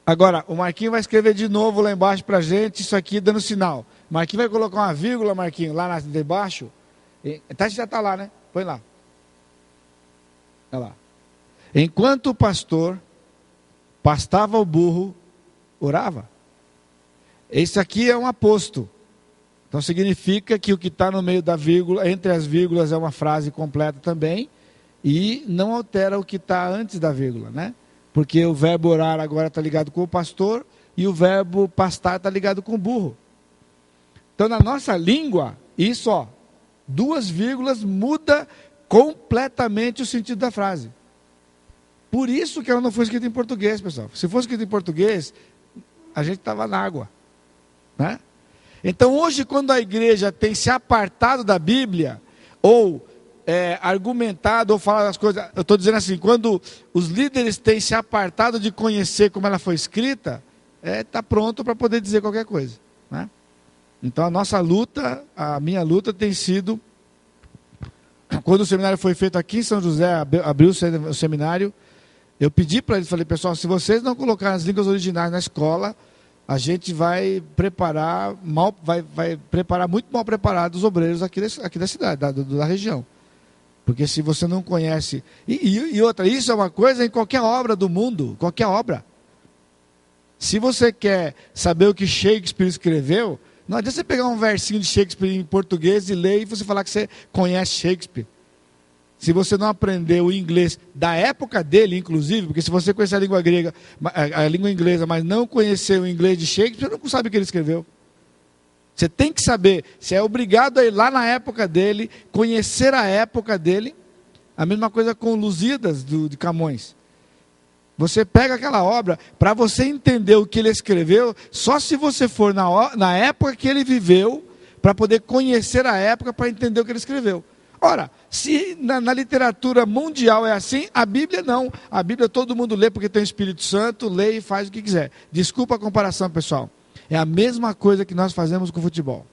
S2: agora, o Marquinhos vai escrever de novo lá embaixo para a gente, isso aqui dando sinal. Marquinhos vai colocar uma vírgula, Marquinhos, lá debaixo. Já está lá, né? Põe lá. Olha lá. Enquanto o pastor pastava o burro, orava. Esse aqui é um aposto. Então significa que o que está no meio da vírgula, entre as vírgulas, é uma frase completa também, e não altera o que está antes da vírgula, né? Porque o verbo orar agora está ligado com o pastor, e o verbo pastar está ligado com o burro. Então na nossa língua, isso, ó, 2 vírgulas muda completamente o sentido da frase. Por isso que ela não foi escrita em português, pessoal. Se fosse escrita em português, a gente estava na água, né? Então hoje, quando a igreja tem se apartado da Bíblia, ou argumentado, ou falado as coisas, eu estou dizendo assim, quando os líderes têm se apartado de conhecer como ela foi escrita, está pronto para poder dizer qualquer coisa, né? Então a nossa luta, a minha luta tem sido, quando o seminário foi feito aqui em São José, abriu o seminário, eu pedi para eles, falei, pessoal, se vocês não colocarem as línguas originais na escola, a gente vai preparar muito mal preparados os obreiros aqui da cidade, da região. Porque se você não conhece... E outra, isso é uma coisa em qualquer obra do mundo, qualquer obra. Se você quer saber o que Shakespeare escreveu, não adianta você pegar um versinho de Shakespeare em português e ler e você falar que você conhece Shakespeare. Se você não aprendeu o inglês da época dele, inclusive, porque se você conhecer a língua grega, a língua inglesa, mas não conhecer o inglês de Shakespeare, você não sabe o que ele escreveu. Você tem que saber, você é obrigado a ir lá na época dele, conhecer a época dele. A mesma coisa com Lusíadas de Camões. Você pega aquela obra, para você entender o que ele escreveu, só se você for na época que ele viveu, para poder conhecer a época, para entender o que ele escreveu. Ora, se na literatura mundial é assim, a Bíblia não. A Bíblia todo mundo lê porque tem o Espírito Santo, lê e faz o que quiser. Desculpa a comparação, pessoal. É a mesma coisa que nós fazemos com o futebol.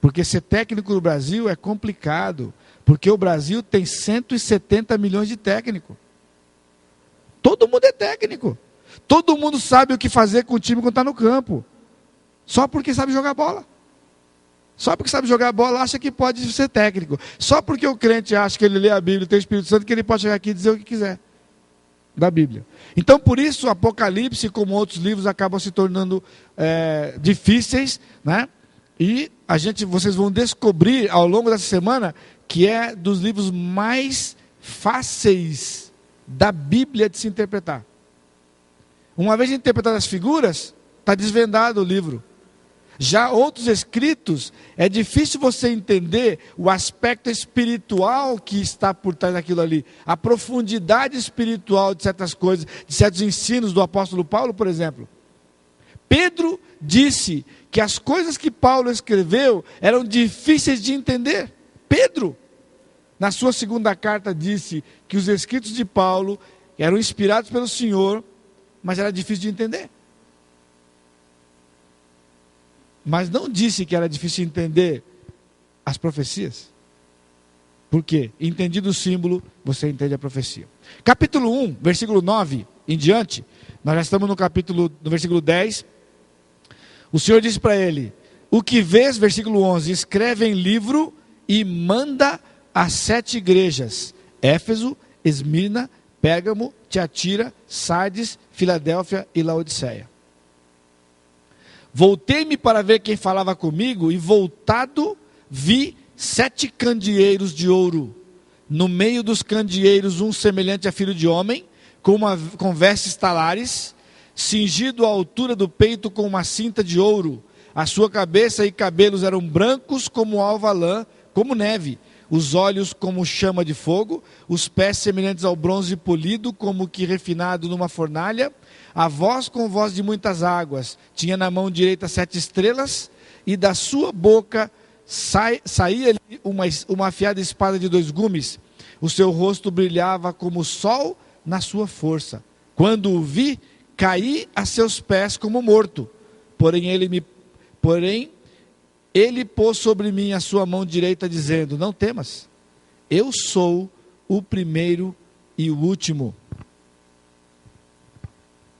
S2: Porque ser técnico no Brasil é complicado. Porque o Brasil tem 170 milhões de técnicos. Todo mundo é técnico. Todo mundo sabe o que fazer com o time quando está no campo. Só porque sabe jogar bola. Só porque sabe jogar bola, acha que pode ser técnico. Só porque o crente acha que ele lê a Bíblia e tem o Espírito Santo, que ele pode chegar aqui e dizer o que quiser da Bíblia. Então, por isso, o Apocalipse, como outros livros, acabam se tornando difíceis, né? E vocês vão descobrir ao longo dessa semana que é dos livros mais fáceis da Bíblia de se interpretar. Uma vez interpretadas as figuras, está desvendado o livro. Já outros escritos, é difícil você entender o aspecto espiritual que está por trás daquilo ali. A profundidade espiritual de certas coisas, de certos ensinos do apóstolo Paulo, por exemplo. Pedro disse que as coisas que Paulo escreveu eram difíceis de entender. Pedro, na sua segunda carta, disse que os escritos de Paulo eram inspirados pelo Senhor, mas era difícil de entender. Mas não disse que era difícil entender as profecias. Por quê? Entendido o símbolo, você entende a profecia. Capítulo 1, versículo 9 em diante, nós já estamos no versículo 10. O Senhor disse para ele: o que vês, versículo 11, escreve em livro e manda às 7 igrejas: Éfeso, Esmirna, Pérgamo, Tiatira, Sardes, Filadélfia e Laodiceia. Voltei-me para ver quem falava comigo, e voltado vi 7 candeeiros de ouro. No meio dos candeeiros, um semelhante a filho de homem, com vestes talares. cingido à altura do peito com uma cinta de ouro. A sua cabeça e cabelos eram brancos como alva lã, como neve. Os olhos como chama de fogo, os pés semelhantes ao bronze polido, como que refinado numa fornalha. A voz com voz de muitas águas. Tinha na mão direita 7 estrelas, e da sua boca saía-lhe uma afiada espada de 2 gumes. O seu rosto brilhava como o sol na sua força. Quando o vi, caí a seus pés como morto. Porém ele pôs sobre mim a sua mão direita, dizendo: não temas, eu sou o primeiro e o último.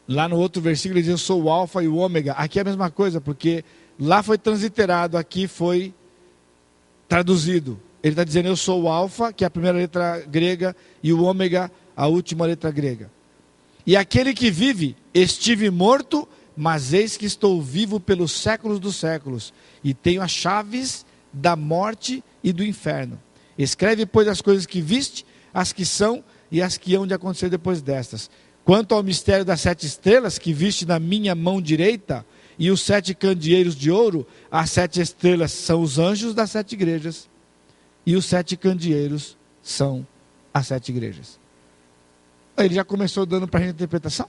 S2: Lá no outro versículo ele diz: eu sou o alfa e o ômega. Aqui é a mesma coisa, porque lá foi transliterado, aqui foi traduzido. Ele está dizendo: eu sou o alfa, que é a primeira letra grega, e o ômega, a última letra grega. E aquele que vive, estive morto, mas eis que estou vivo pelos séculos dos séculos, e tenho as chaves da morte e do inferno. Escreve, pois, as coisas que viste, as que são e as que hão de acontecer depois destas. Quanto ao mistério das 7 estrelas que viste na minha mão direita, e os 7 candeeiros de ouro, as 7 estrelas são os anjos das 7 igrejas, e os 7 candeeiros são as 7 igrejas. Ele já começou dando para a gente a interpretação.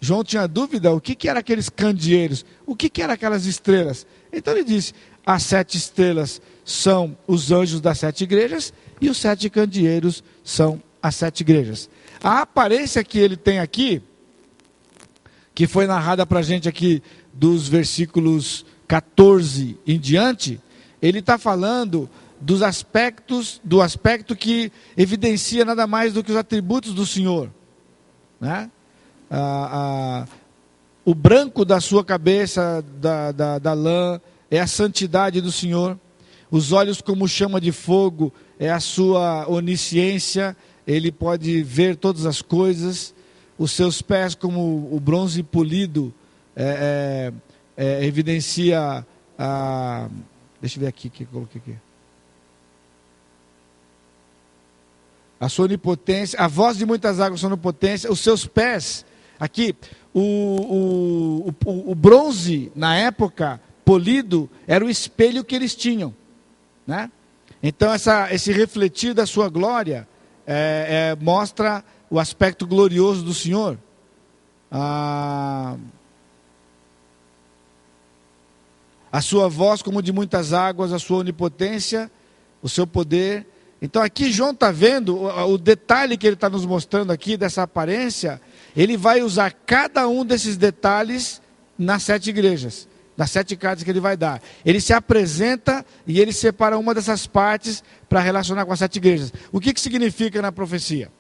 S2: João tinha dúvida o que eram aqueles candeeiros, o que eram aquelas estrelas. Então ele disse: as 7 estrelas são os anjos das 7 igrejas, e os 7 candeeiros são as 7 igrejas. A aparência que ele tem aqui, que foi narrada para a gente aqui dos versículos 14 em diante, ele está falando do aspecto que evidencia nada mais do que os atributos do Senhor, né? O branco da sua cabeça, da lã, é a santidade do Senhor. Os olhos como chama de fogo, é a sua onisciência, ele pode ver todas as coisas. Os seus pés como o bronze polido, evidencia deixa eu ver aqui, que eu coloquei aqui. A sua onipotência, a voz de muitas águas, a sua onipotência. Os seus pés, aqui, o bronze, na época, polido, era o espelho que eles tinham, né? Então, esse refletir da sua glória mostra o aspecto glorioso do Senhor. A sua voz como de muitas águas, a sua onipotência, o seu poder. Então aqui João está vendo o detalhe que ele está nos mostrando aqui, dessa aparência. Ele vai usar cada um desses detalhes nas 7 igrejas, nas 7 cartas que ele vai dar. Ele se apresenta e ele separa uma dessas partes para relacionar com as 7 igrejas. O que significa na profecia?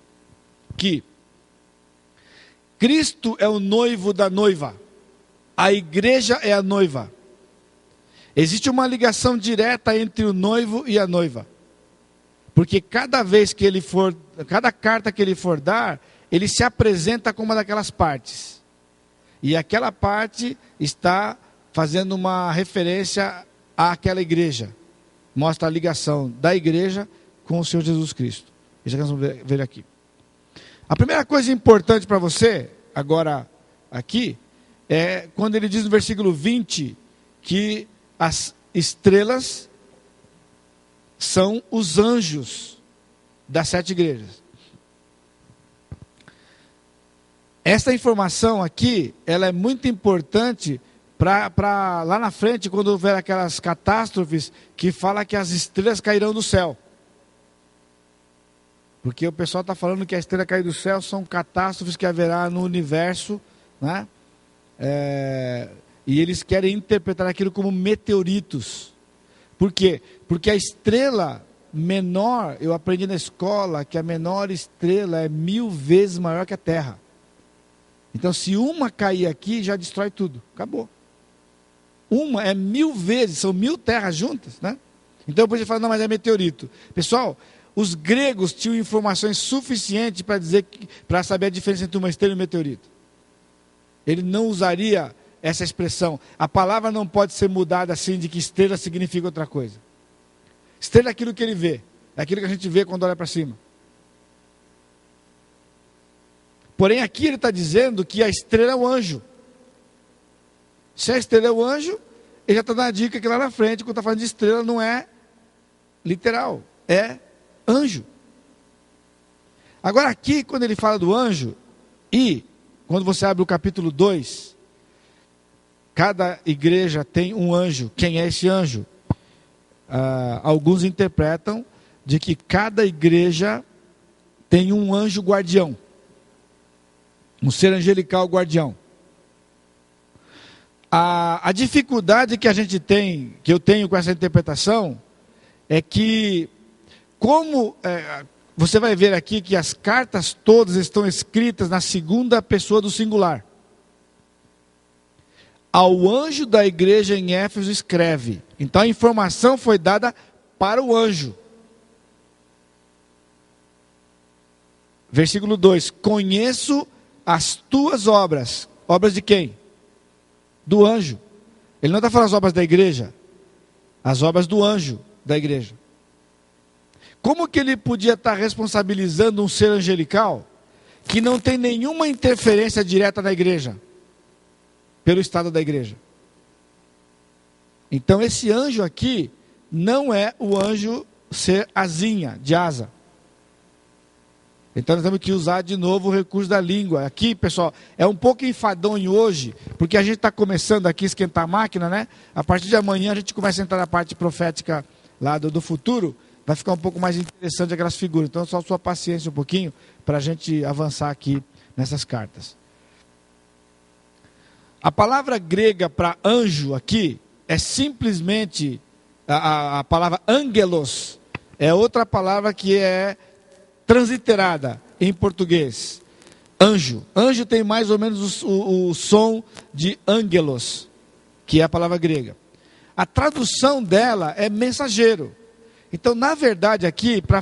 S2: Que Cristo é o noivo da noiva, a igreja é a noiva. Existe uma ligação direta entre o noivo e a noiva, porque cada carta que ele for dar, ele se apresenta como uma daquelas partes, e aquela parte está fazendo uma referência àquela igreja, mostra a ligação da igreja com o Senhor Jesus Cristo. Isso que nós vamos ver aqui. A primeira coisa importante para você, agora aqui, é quando ele diz no versículo 20, que as estrelas são os anjos das 7 igrejas. Essa informação aqui, ela é muito importante para lá na frente, quando houver aquelas catástrofes, que fala que as estrelas cairão do céu. Porque o pessoal está falando que a estrela cair do céu são catástrofes que haverá no universo, né? E eles querem interpretar aquilo como meteoritos. Por quê? Porque a estrela menor, eu aprendi na escola que a menor estrela é 1000 vezes maior que a Terra. Então, se uma cair aqui, já destrói tudo. Acabou. Uma é 1000 vezes, são 1000 terras juntas, né? Então, depois você fala: não, mas é meteorito. Pessoal, os gregos tinham informações suficientes para saber a diferença entre uma estrela e um meteorito. Ele não usaria essa expressão. A palavra não pode ser mudada assim, de que estrela significa outra coisa. Estrela é aquilo que ele vê, é aquilo que a gente vê quando olha para cima. Porém, aqui ele está dizendo que a estrela é o anjo. Se a estrela é o anjo, ele já está dando a dica que lá na frente, quando está falando de estrela, não é literal, é anjo. Agora aqui, quando ele fala do anjo, e quando você abre o capítulo 2, cada igreja tem um anjo. Quem é esse anjo? Alguns interpretam de que cada igreja tem um anjo guardião, um ser angelical guardião. A dificuldade que a gente tem, que eu tenho com essa interpretação, é que, como você vai ver aqui que as cartas todas estão escritas na segunda pessoa do singular. Ao anjo da igreja em Éfeso escreve. Então a informação foi dada para o anjo. Versículo 2: conheço as tuas obras. Obras de quem? Do anjo. Ele não está falando as obras da igreja, as obras do anjo da igreja. Como que ele podia estar responsabilizando um ser angelical que não tem nenhuma interferência direta na igreja, pelo estado da igreja? Então esse anjo aqui não é o anjo ser asinha, de asa. Então nós temos que usar de novo o recurso da língua. Aqui, pessoal, é um pouco enfadonho hoje, porque a gente está começando aqui a esquentar a máquina, né? A partir de amanhã a gente começa a entrar na parte profética lá do futuro. Vai ficar um pouco mais interessante aquelas figuras. Então só sua paciência um pouquinho para a gente avançar aqui nessas cartas. A palavra grega para anjo aqui é simplesmente a palavra angelos. É outra palavra que é transliterada em português. Anjo. Anjo tem mais ou menos o som de angelos, que é a palavra grega. A tradução dela é mensageiro. Então, na verdade, aqui, para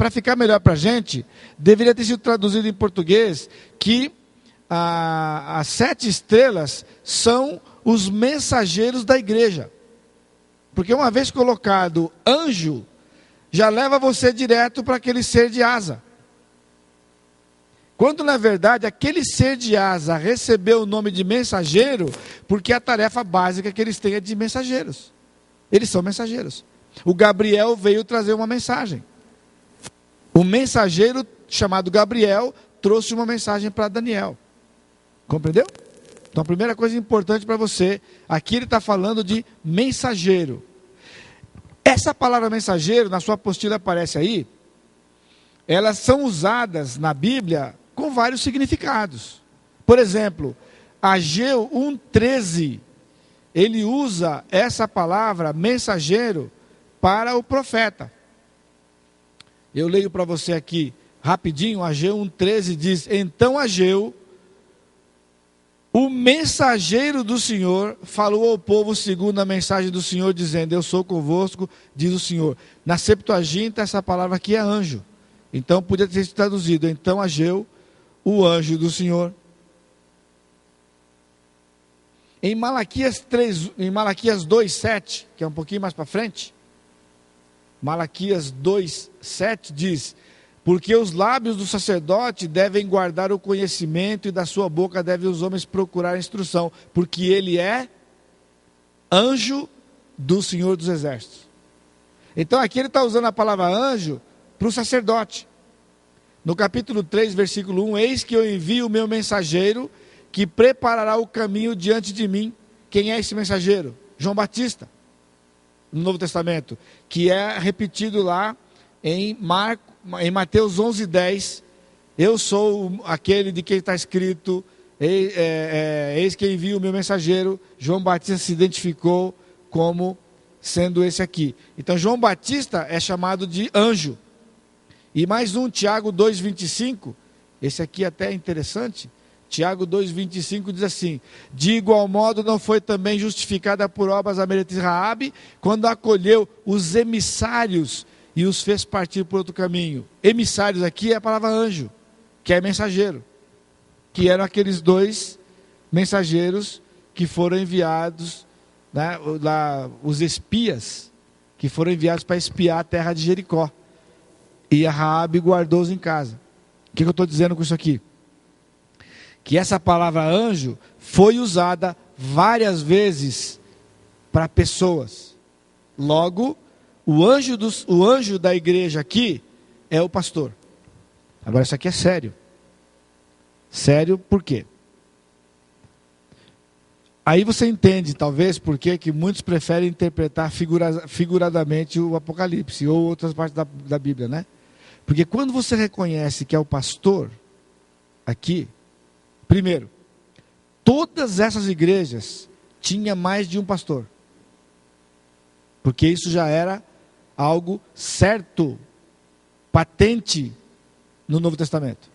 S2: ficar melhor para a gente, deveria ter sido traduzido em português que as 7 estrelas são os mensageiros da igreja. Porque uma vez colocado anjo, já leva você direto para aquele ser de asa. Quando, na verdade, aquele ser de asa recebeu o nome de mensageiro, porque a tarefa básica que eles têm é de mensageiros. Eles são mensageiros. O Gabriel veio trazer uma mensagem. O mensageiro chamado Gabriel trouxe uma mensagem para Daniel. Compreendeu? Então a primeira coisa importante para você, aqui ele está falando de mensageiro. Essa palavra mensageiro, na sua apostila aparece aí, elas são usadas na Bíblia com vários significados. Por exemplo, Ageu 1,13, ele usa essa palavra mensageiro para o profeta. Eu leio para você aqui rapidinho. Ageu 1,13 diz: então Ageu, o mensageiro do Senhor, falou ao povo segundo a mensagem do Senhor, dizendo: eu sou convosco, diz o Senhor. Na Septuaginta, essa palavra aqui é anjo. Então podia ter sido traduzido: então Ageu, o anjo do Senhor. Em Malaquias 2,7, que é um pouquinho mais para frente, Malaquias 2,7 diz: porque os lábios do sacerdote devem guardar o conhecimento, e da sua boca devem os homens procurar a instrução, porque ele é anjo do Senhor dos Exércitos. Então aqui ele está usando a palavra anjo para o sacerdote. No capítulo 3, versículo 1, eis que eu envio o meu mensageiro, que preparará o caminho diante de mim. Quem é esse mensageiro? João Batista, no Novo Testamento, que é repetido lá em Mateus 11,10, eu sou aquele de quem está escrito, eis que envio o meu mensageiro. João Batista se identificou como sendo esse aqui. Então João Batista é chamado de anjo. E mais um, Tiago 2,25, esse aqui até é interessante. Tiago 2,25 diz assim: de igual modo não foi também justificada por obras a meretriz Raabe, quando acolheu os emissários e os fez partir por outro caminho. Emissários aqui é a palavra anjo, que é mensageiro, que eram aqueles 2 mensageiros que foram enviados, né, os espias, que foram enviados para espiar a terra de Jericó. E a Raabe guardou-os em casa. O que eu estou dizendo com isso aqui? que essa palavra anjo foi usada várias vezes para pessoas. Logo, o anjo da igreja aqui é o pastor. Agora, isso aqui é sério. Sério por quê? Aí você entende, talvez, por que muitos preferem interpretar figuradamente o Apocalipse ou outras partes da Bíblia, né? Porque quando você reconhece que é o pastor, aqui, primeiro, todas essas igrejas tinham mais de um pastor. Porque isso já era algo certo, patente no Novo Testamento.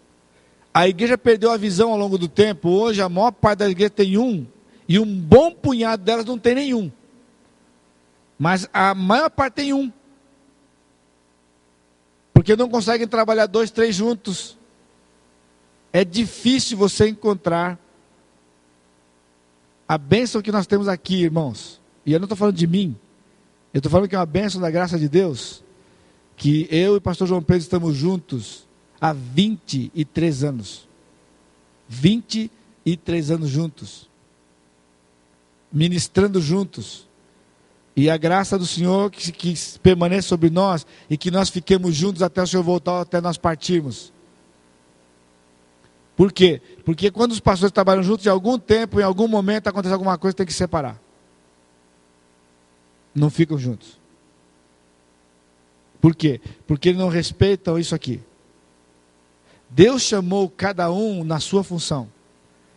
S2: A igreja perdeu a visão ao longo do tempo. Hoje a maior parte da igreja tem um, e um bom punhado delas não tem nenhum. Mas a maior parte tem um. Porque não conseguem trabalhar 2, 3 juntos. É difícil você encontrar a bênção que nós temos aqui, irmãos. E eu não estou falando de mim. Eu estou falando que é uma bênção da graça de Deus. Que eu e o pastor João Pedro estamos juntos há 23 anos. 23 anos juntos. Ministrando juntos. E a graça do Senhor que permaneça sobre nós e que nós fiquemos juntos até o Senhor voltar, até nós partirmos. Por quê? Porque quando os pastores trabalham juntos, em algum tempo, em algum momento, acontece alguma coisa, tem que se separar. Não ficam juntos. Por quê? Porque eles não respeitam isso aqui. Deus chamou cada um na sua função.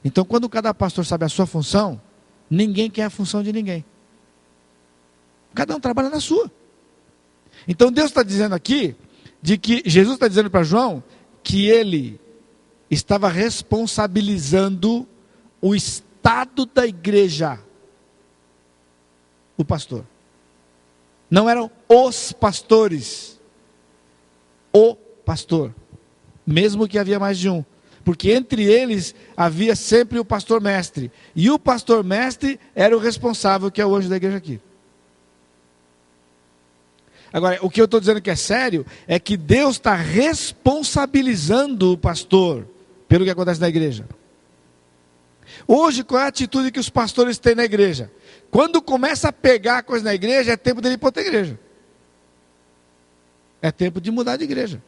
S2: Então, quando cada pastor sabe a sua função, ninguém quer a função de ninguém. Cada um trabalha na sua. Então Deus está dizendo aqui, de que Jesus está dizendo para João, que ele estava responsabilizando o estado da igreja. O pastor. Não eram os pastores. O pastor. Mesmo que havia mais de um. Porque entre eles havia sempre o pastor mestre. E o pastor mestre era o responsável, que é o anjo da igreja aqui. Agora, o que eu estou dizendo que é sério, é que Deus está responsabilizando o pastor pelo que acontece na igreja. Hoje, qual é a atitude que os pastores têm na igreja? Quando começa a pegar a coisa na igreja, é tempo dele ir para outra igreja. É tempo de mudar de igreja.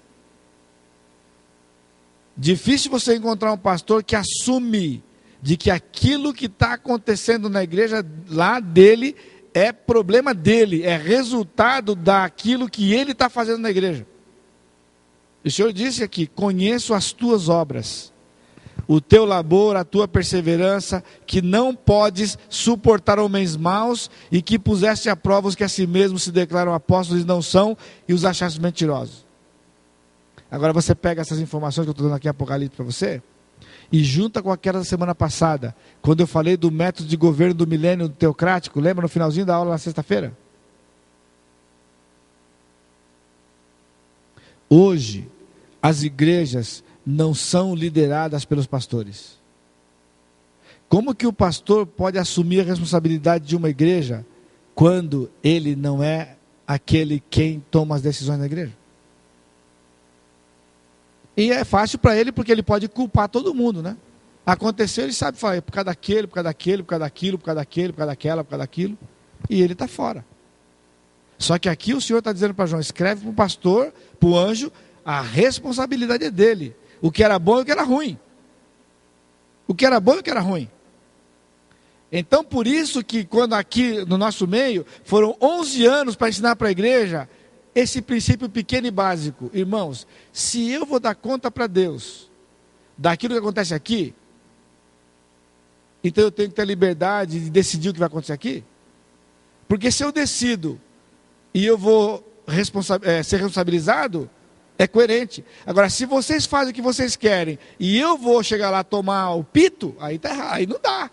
S2: Difícil você encontrar um pastor que assume de que aquilo que está acontecendo na igreja lá dele é problema dele, é resultado daquilo que ele está fazendo na igreja. O Senhor disse aqui: conheço as tuas obras, o teu labor, a tua perseverança, que não podes suportar homens maus, e que puseste à prova os que a si mesmos se declaram apóstolos e não são, e os achaste mentirosos. Agora você pega essas informações que eu estou dando aqui em Apocalipse para você, e junta com aquela da semana passada, quando eu falei do método de governo do milênio teocrático, lembra no finalzinho da aula na sexta-feira? Hoje, as igrejas não são lideradas pelos pastores. Como que o pastor pode assumir a responsabilidade de uma igreja, quando ele não é aquele quem toma as decisões na igreja? E é fácil para ele, porque ele pode culpar todo mundo, né? Aconteceu, ele sabe falar, por causa daquele, por causa daquele, por causa daquilo, por causa daquele, por causa daquela, por causa daquilo. E ele está fora. Só que aqui o Senhor está dizendo para João: escreve para o pastor, para o anjo, a responsabilidade é dele. O que era bom e o que era ruim. O que era bom e o que era ruim. Então, por isso que quando aqui no nosso meio, foram 11 anos para ensinar para a igreja esse princípio pequeno e básico. Irmãos, se eu vou dar conta para Deus daquilo que acontece aqui, então eu tenho que ter liberdade de decidir o que vai acontecer aqui. Porque se eu decido e eu vou ser responsabilizado, é coerente. Agora, se vocês fazem o que vocês querem e eu vou chegar lá tomar o pito, aí está errado, aí não dá,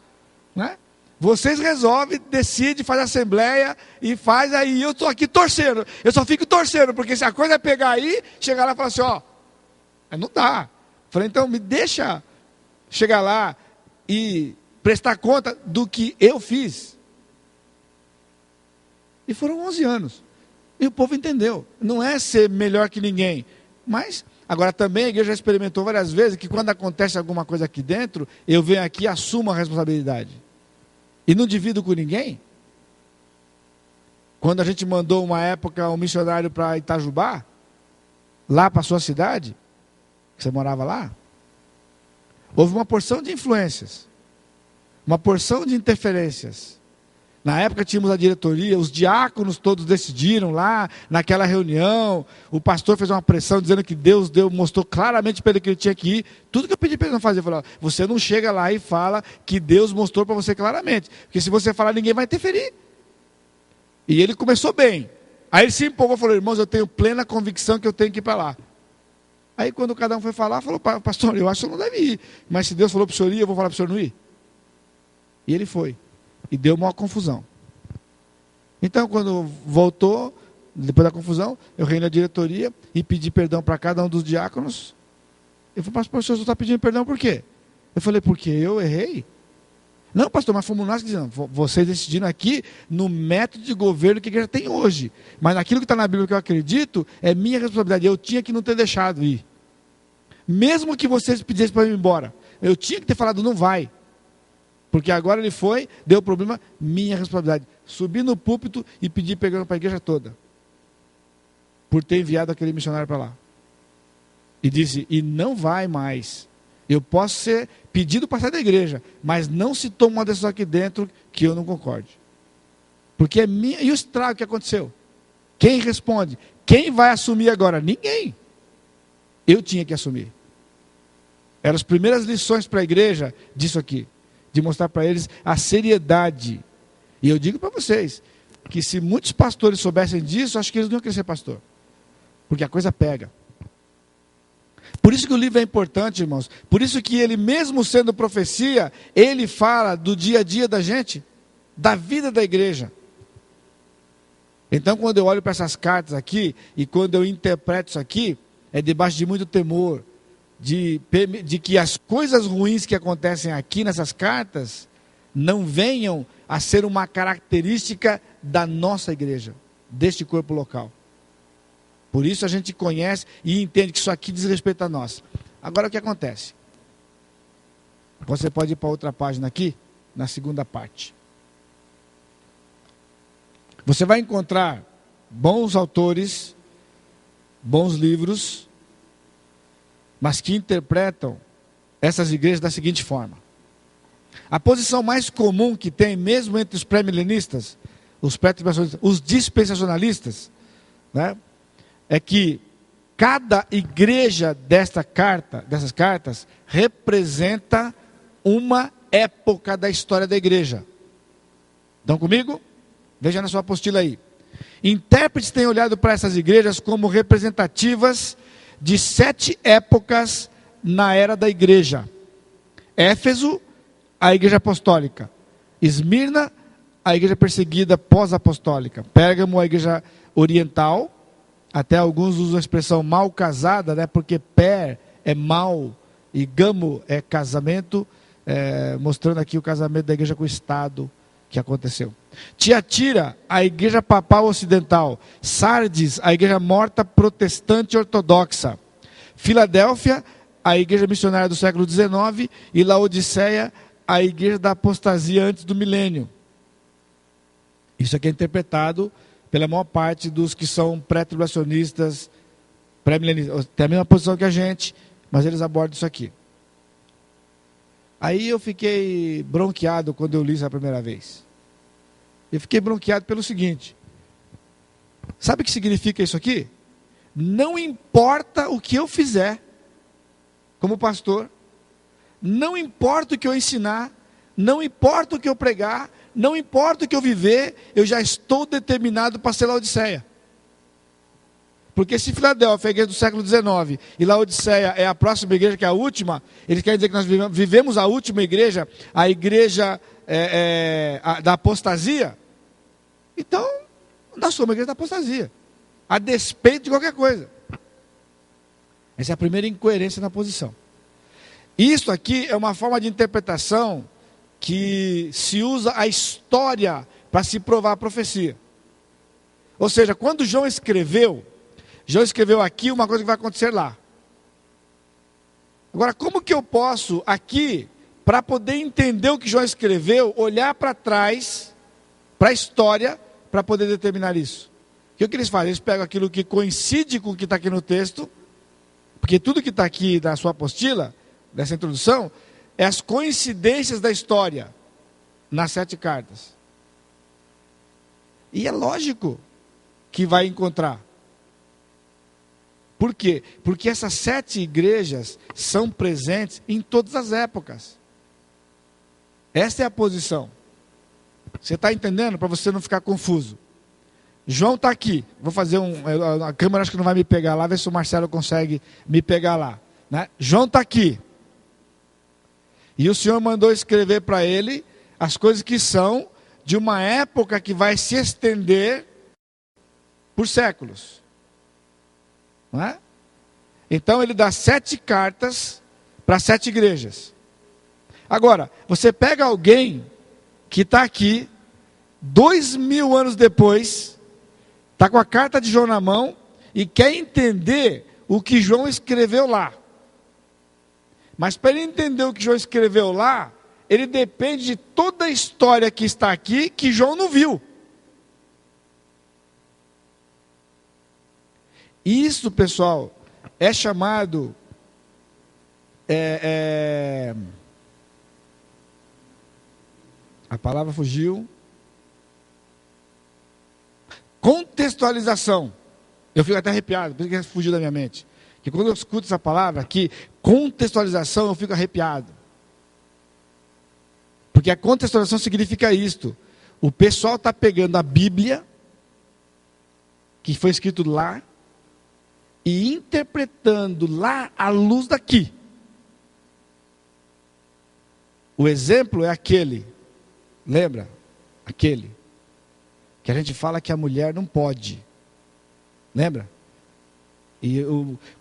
S2: né? Vocês resolvem, decidem, fazem assembleia e faz, aí eu estou aqui torcendo. Eu só fico torcendo, porque se a coisa é pegar aí, chegar lá e falar assim, ó, não dá. Falei, então me deixa chegar lá e prestar conta do que eu fiz. E foram 11 anos. E o povo entendeu. Não é ser melhor que ninguém, mas Agora também a igreja já experimentou várias vezes que quando acontece alguma coisa aqui dentro, eu venho aqui e assumo a responsabilidade. E não divido com ninguém. Quando a gente mandou uma época um missionário para Itajubá, lá para a sua cidade, que você morava lá, houve uma porção de influências, uma porção de interferências. Na época tínhamos a diretoria, os diáconos todos decidiram lá, naquela reunião, o pastor fez uma pressão dizendo que Deus mostrou claramente para ele que ele tinha que ir. Tudo que eu pedi para ele não fazer, falou, você não chega lá e fala que Deus mostrou para você claramente, porque se você falar, ninguém vai interferir. E ele começou bem. Aí ele se empolgou e falou, irmãos, eu tenho plena convicção que eu tenho que ir para lá. Aí quando cada um foi falar, falou, pastor, eu acho que eu não deve ir, mas se Deus falou para o senhor ir, eu vou falar para o senhor não ir. E ele foi. E deu uma confusão. Então, quando voltou, depois da confusão, eu reuni a diretoria e pedi perdão para cada um dos diáconos. Ele falou, pastor, o senhor está pedindo perdão por quê? Eu falei, porque eu errei. Não, pastor, mas fomos nós que dizemos, vocês decidiram aqui no método de governo que a igreja tem hoje. Mas naquilo que está na Bíblia que eu acredito, é minha responsabilidade. Eu tinha que não ter deixado ir. Mesmo que vocês pedissem para eu ir embora, eu tinha que ter falado, não vai. Porque agora ele foi, deu problema, minha responsabilidade. Subi no púlpito e pedi perdão para a igreja toda. Por ter enviado aquele missionário para lá. E disse, e não vai mais. Eu posso ser pedido para sair da igreja, mas não se toma uma decisão aqui dentro que eu não concorde. Porque é minha. E o estrago que aconteceu? Quem responde? Quem vai assumir agora? Ninguém. Eu tinha que assumir. Eram as primeiras lições para a igreja disso aqui. De mostrar para eles a seriedade. E eu digo para vocês, que se muitos pastores soubessem disso, acho que eles não iam querer ser pastor. Porque a coisa pega. Por isso que o livro é importante, irmãos. Por isso que ele, mesmo sendo profecia, ele fala do dia a dia da gente, da vida da igreja. Então, quando eu olho para essas cartas aqui, e quando eu interpreto isso aqui, é debaixo de muito temor, de que as coisas ruins que acontecem aqui nessas cartas, não venham a ser uma característica da nossa igreja, deste corpo local. Por isso a gente conhece e entende que isso aqui diz respeito a nós. Agora o que acontece? Você pode ir para outra página aqui, na segunda parte. Você vai encontrar bons autores, bons livros, mas que interpretam essas igrejas da seguinte forma. A posição mais comum que tem, mesmo entre os pré-milenistas, os pré-tribulacionistas, os dispensacionalistas, né, é que cada igreja dessas cartas, representa uma época da história da igreja. Estão comigo? Veja na sua apostila aí. Intérpretes têm olhado para essas igrejas como representativas de 7 épocas na era da igreja. Éfeso, a igreja apostólica. Esmirna, a igreja perseguida pós-apostólica. Pérgamo, a igreja oriental. Até alguns usam a expressão mal casada, né? Porque per é mal e gamo é casamento, mostrando aqui o casamento da igreja com o Estado que aconteceu. Tiatira, a igreja papal ocidental. Sardes, a igreja morta protestante ortodoxa. Filadélfia, a igreja missionária do século XIX. E Laodiceia, a igreja da apostasia antes do milênio. Isso aqui é interpretado pela maior parte dos que são pré-tribulacionistas, pré-milenistas, tem a mesma posição que a gente, mas eles abordam isso aqui. Aí eu fiquei bronqueado quando eu li isso a primeira vez. Eu fiquei bronqueado pelo seguinte, sabe o que significa isso aqui? Não importa o que eu fizer, como pastor, não importa o que eu ensinar, não importa o que eu pregar, não importa o que eu viver, eu já estou determinado para ser Laodiceia. Porque se Filadélfia é a igreja do século XIX e Laodiceia é a próxima igreja, que é a última, eles querem dizer que nós vivemos a última igreja, a igreja da apostasia. Então, nós somos a igreja da apostasia, a despeito de qualquer coisa. Essa é a primeira incoerência na posição. Isso aqui é uma forma de interpretação que se usa a história para se provar a profecia. Ou seja, quando João escreveu aqui uma coisa que vai acontecer lá. Agora, como que eu posso aqui, para poder entender o que João escreveu, olhar para trás, para a história, para poder determinar isso? O que eles fazem? Eles pegam aquilo que coincide com o que está aqui no texto, porque tudo que está aqui na sua apostila, dessa introdução, é as coincidências da história, nas 7 cartas. E é lógico que vai encontrar. Por quê? Porque essas 7 igrejas são presentes em todas as épocas. Essa é a posição. Você está entendendo? Para você não ficar confuso. João está aqui. Vou fazer a câmera acho que não vai me pegar lá. Ver se o Marcelo consegue me pegar lá. Né? João está aqui. E o Senhor mandou escrever para ele as coisas que são de uma época que vai se estender por séculos. Não é? Então ele dá 7 cartas para 7 igrejas. Agora, você pega alguém que está aqui, 2000 anos depois, está com a carta de João na mão e quer entender o que João escreveu lá. Mas para ele entender o que João escreveu lá, ele depende de toda a história que está aqui, que João não viu. Isso, pessoal, é chamado a palavra fugiu. Contextualização. Eu fico até arrepiado, por isso que fugiu da minha mente. Que quando eu escuto essa palavra aqui, contextualização, eu fico arrepiado. Porque a contextualização significa isto. O pessoal está pegando a Bíblia, que foi escrito lá, e interpretando lá à luz daqui. O exemplo é aquele, lembra? Aquele, que a gente fala que a mulher não pode. Lembra? E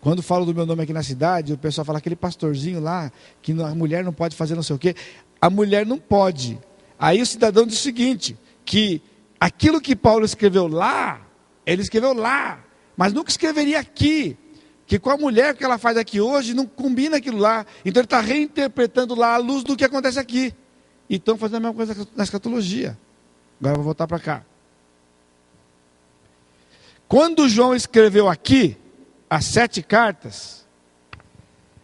S2: quando falo do meu nome aqui na cidade, o pessoal fala aquele pastorzinho lá, que a mulher não pode fazer não sei o quê. A mulher não pode. Aí o cidadão diz o seguinte, que aquilo que Paulo escreveu lá, ele escreveu lá, mas nunca escreveria aqui. Que com a mulher que ela faz aqui hoje, não combina aquilo lá. Então ele está reinterpretando lá à luz do que acontece aqui. E estão fazendo a mesma coisa na escatologia. Agora eu vou voltar para cá. Quando João escreveu aqui as 7 cartas,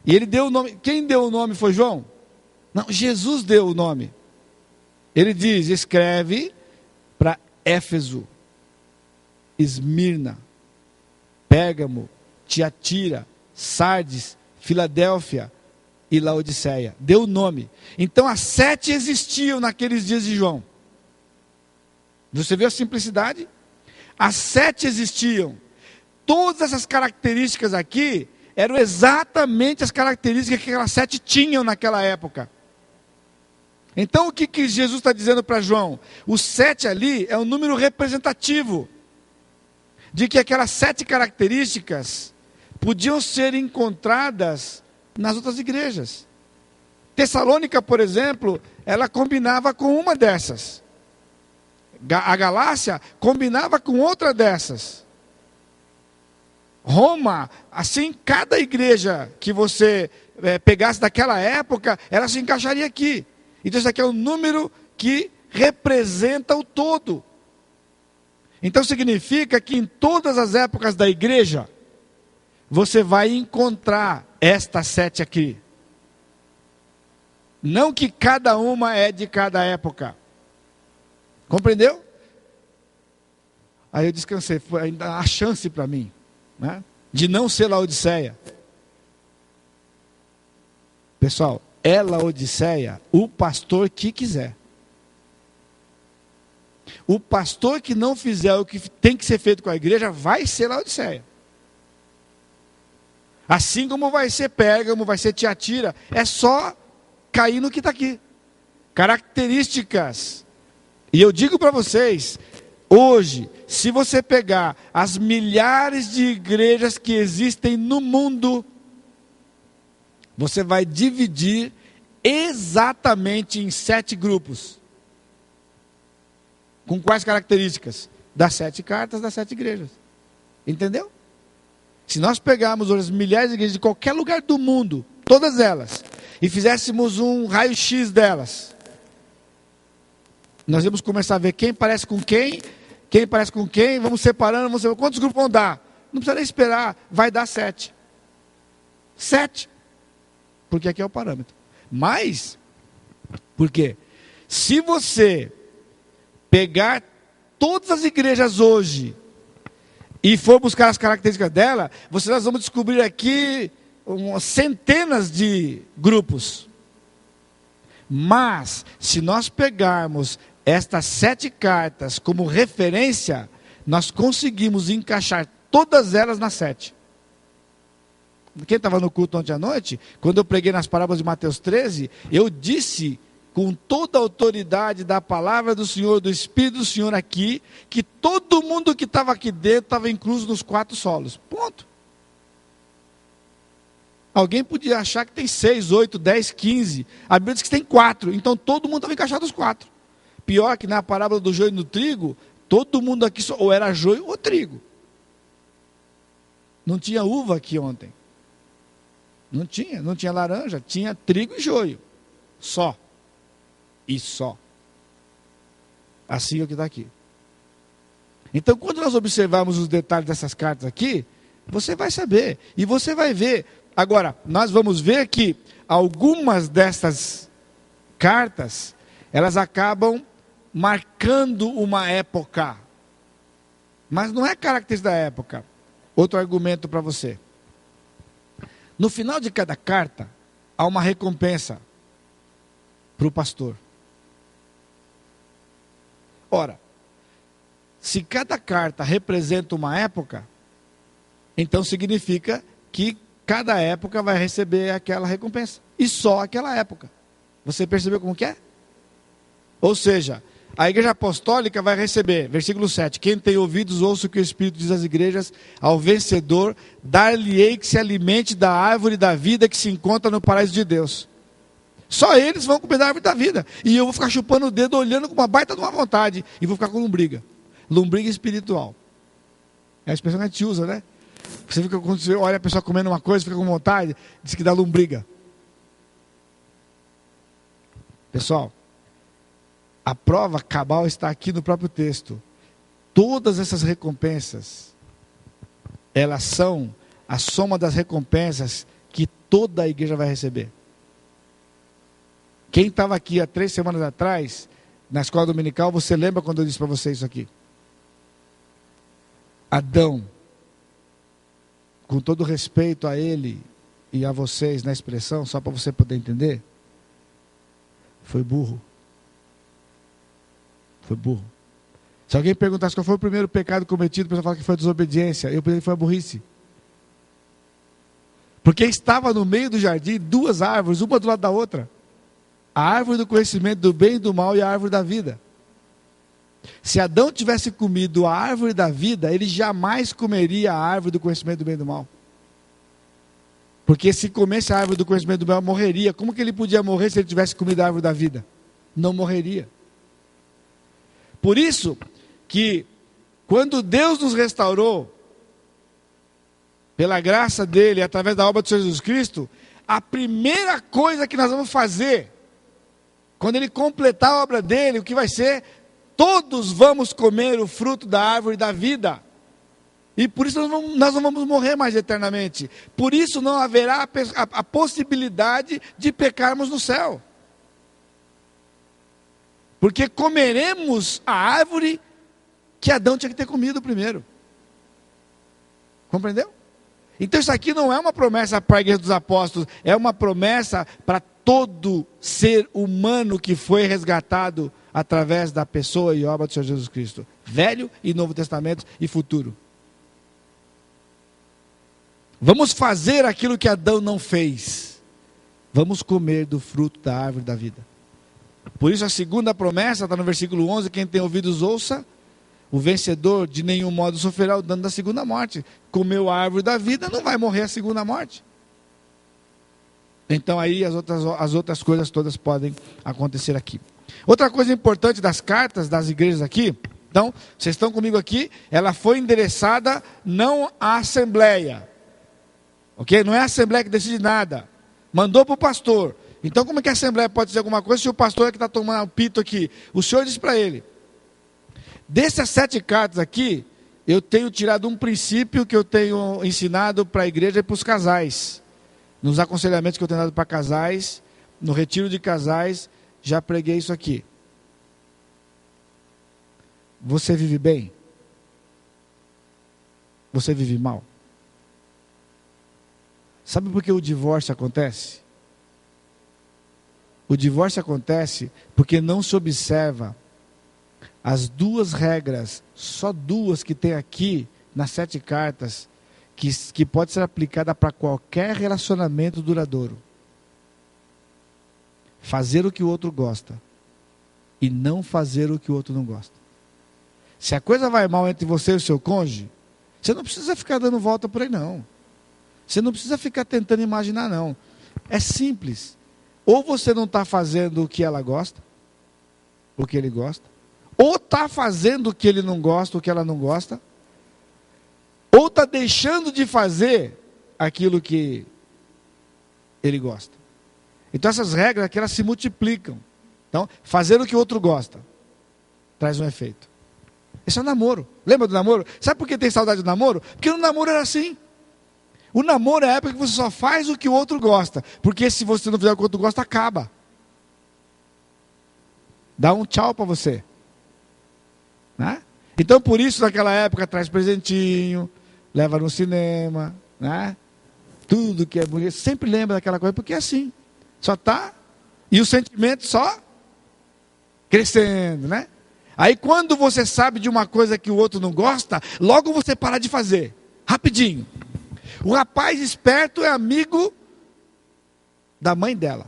S2: e ele deu o nome, quem deu o nome foi João? Não, Jesus deu o nome. Ele diz, escreve para Éfeso, Esmirna, Pérgamo, Tiatira, Sardes, Filadélfia e Laodiceia. Deu o nome. Então as 7 existiam naqueles dias de João. Você vê a simplicidade? As 7 existiam. Todas essas características aqui eram exatamente as características que aquelas 7 tinham naquela época. Então o que Jesus está dizendo para João? O 7 ali é um número representativo de que aquelas 7 características podiam ser encontradas nas outras igrejas. Tessalônica, por exemplo, ela combinava com uma dessas. A Galácia combinava com outra dessas. Roma, assim, cada igreja que você pegasse daquela época, ela se encaixaria aqui. Então isso aqui é um número que representa o todo. Então significa que em todas as épocas da igreja, você vai encontrar estas 7 aqui. Não que cada uma é de cada época. Compreendeu? Aí eu descansei, foi ainda a chance para mim, né, de não ser Laodiceia. Pessoal, é Laodiceia o pastor que quiser. O pastor que não fizer o que tem que ser feito com a igreja, vai ser Laodiceia. Assim como vai ser Pérgamo, vai ser Tiatira, é só cair no que está aqui. Características. E eu digo para vocês, hoje, se você pegar as milhares de igrejas que existem no mundo, você vai dividir exatamente em 7 grupos. Com quais características? Das 7 cartas das 7 igrejas. Entendeu? Se nós pegarmos as milhares de igrejas de qualquer lugar do mundo, todas elas, e fizéssemos um raio-x delas, nós íamos começar a ver quem parece com quem parece com quem, vamos separando, vamos separando. Quantos grupos vão dar? Não precisa nem esperar, vai dar 7. 7. Porque aqui é o parâmetro. Mas, por quê? Se você pegar todas as igrejas hoje e for buscar as características dela, nós vamos descobrir aqui centenas de grupos. Mas, se nós pegarmos estas 7 cartas como referência, nós conseguimos encaixar todas elas nas 7. Quem estava no culto ontem à noite, quando eu preguei nas parábolas de Mateus 13, eu disse com toda a autoridade da palavra do Senhor, do Espírito do Senhor aqui, que todo mundo que estava aqui dentro estava incluso nos 4 solos. Ponto. Alguém podia achar que tem 6, 8, 10, 15. A Bíblia diz que tem 4. Então todo mundo estava encaixado nos 4. Pior que na parábola do joio e do trigo, todo mundo aqui ou era joio ou trigo. Não tinha uva aqui ontem. Não tinha laranja, tinha trigo e joio. Só. E só. Assim é o que está aqui. Então, quando nós observarmos os detalhes dessas cartas aqui, você vai saber. E você vai ver. Agora, nós vamos ver que algumas dessas cartas, elas acabam marcando uma época. Mas não é característica da época. Outro argumento para você. No final de cada carta, há uma recompensa para o pastor. Ora, se cada carta representa uma época, então significa que cada época vai receber aquela recompensa. E só aquela época. Você percebeu como que é? Ou seja, a igreja apostólica vai receber, versículo 7, quem tem ouvidos, ouça o que o Espírito diz às igrejas, ao vencedor, dar-lhe-ei que se alimente da árvore da vida que se encontra no paraíso de Deus. Só eles vão comer da árvore da vida. E eu vou ficar chupando o dedo, olhando com uma baita de uma vontade. E vou ficar com lombriga. Lombriga espiritual. É a expressão que a gente usa, né? Você fica, quando você olha a pessoa comendo uma coisa, fica com vontade, diz que dá lombriga. Pessoal, a prova cabal está aqui no próprio texto. Todas essas recompensas, elas são a soma das recompensas que toda a igreja vai receber. Quem estava aqui há 3 semanas atrás, na escola dominical, você lembra quando eu disse para você isso aqui? Adão, com todo respeito a ele e a vocês na expressão, só para você poder entender, foi burro. Foi burro. Se alguém perguntasse qual foi o primeiro pecado cometido, a pessoa fala que foi a desobediência. Eu pensei que foi a burrice. Porque estava no meio do jardim 2 árvores, uma do lado da outra. A árvore do conhecimento do bem e do mal e a árvore da vida. Se Adão tivesse comido a árvore da vida, ele jamais comeria a árvore do conhecimento do bem e do mal. Porque se comesse a árvore do conhecimento do mal, morreria. Como que ele podia morrer se ele tivesse comido a árvore da vida? Não morreria. Por isso que quando Deus nos restaurou, pela graça dele, através da obra de Jesus Cristo, a primeira coisa que nós vamos fazer, quando ele completar a obra dele, o que vai ser? Todos vamos comer o fruto da árvore da vida. E por isso nós não vamos morrer mais eternamente. Por isso não haverá a possibilidade de pecarmos no céu. Porque comeremos a árvore que Adão tinha que ter comido primeiro. Compreendeu? Então isso aqui não é uma promessa para a igreja dos apóstolos, é uma promessa para todo ser humano que foi resgatado através da pessoa e obra do Senhor Jesus Cristo. Velho e Novo Testamento e futuro. Vamos fazer aquilo que Adão não fez. Vamos comer do fruto da árvore da vida. Por isso a segunda promessa está no versículo 11, quem tem ouvidos ouça, o vencedor de nenhum modo sofrerá o dano da segunda morte. Comeu a árvore da vida, não vai morrer a segunda morte. Então aí as outras coisas todas podem acontecer aqui. Outra coisa importante das cartas das igrejas aqui, então, vocês estão comigo aqui, ela foi endereçada não à Assembleia. Ok? Não é a Assembleia que decide nada. mandou para o pastor. Então como é que a Assembleia pode dizer alguma coisa se o pastor é que está tomando o pito aqui? O Senhor disse para ele: dessas 7 cartas aqui, eu tenho tirado um princípio que eu tenho ensinado para a igreja e para os casais. Nos aconselhamentos que eu tenho dado para casais, no retiro de casais, já preguei isso aqui. Você vive bem? Você vive mal? Sabe por que o divórcio acontece? O divórcio acontece porque não se observa as 2 regras, só 2 que tem aqui nas 7 cartas, que pode ser aplicada para qualquer relacionamento duradouro. Fazer o que o outro gosta e não fazer o que o outro não gosta. Se a coisa vai mal entre você e o seu cônjuge, você não precisa ficar dando volta por aí não. Você não precisa ficar tentando imaginar não. É simples. Ou você não está fazendo o que ela gosta, o que ele gosta, ou está fazendo o que ele não gosta, o que ela não gosta, ou está deixando de fazer aquilo que ele gosta. Então essas regras aqui, elas se multiplicam. Então, fazer o que o outro gosta traz um efeito. Esse é o namoro. Lembra do namoro? Sabe por que tem saudade do namoro? Porque no namoro era assim. O namoro é a época que você só faz o que o outro gosta. Porque se você não fizer o que o outro gosta, acaba. Dá um tchau para você. Né? Então por isso naquela época traz presentinho, leva no cinema, né? Tudo que é bonito. Sempre lembra daquela coisa, porque é assim. Só está. E o sentimento só crescendo, né? Aí quando você sabe de uma coisa que o outro não gosta, logo você para de fazer. Rapidinho. O rapaz esperto é amigo da mãe dela.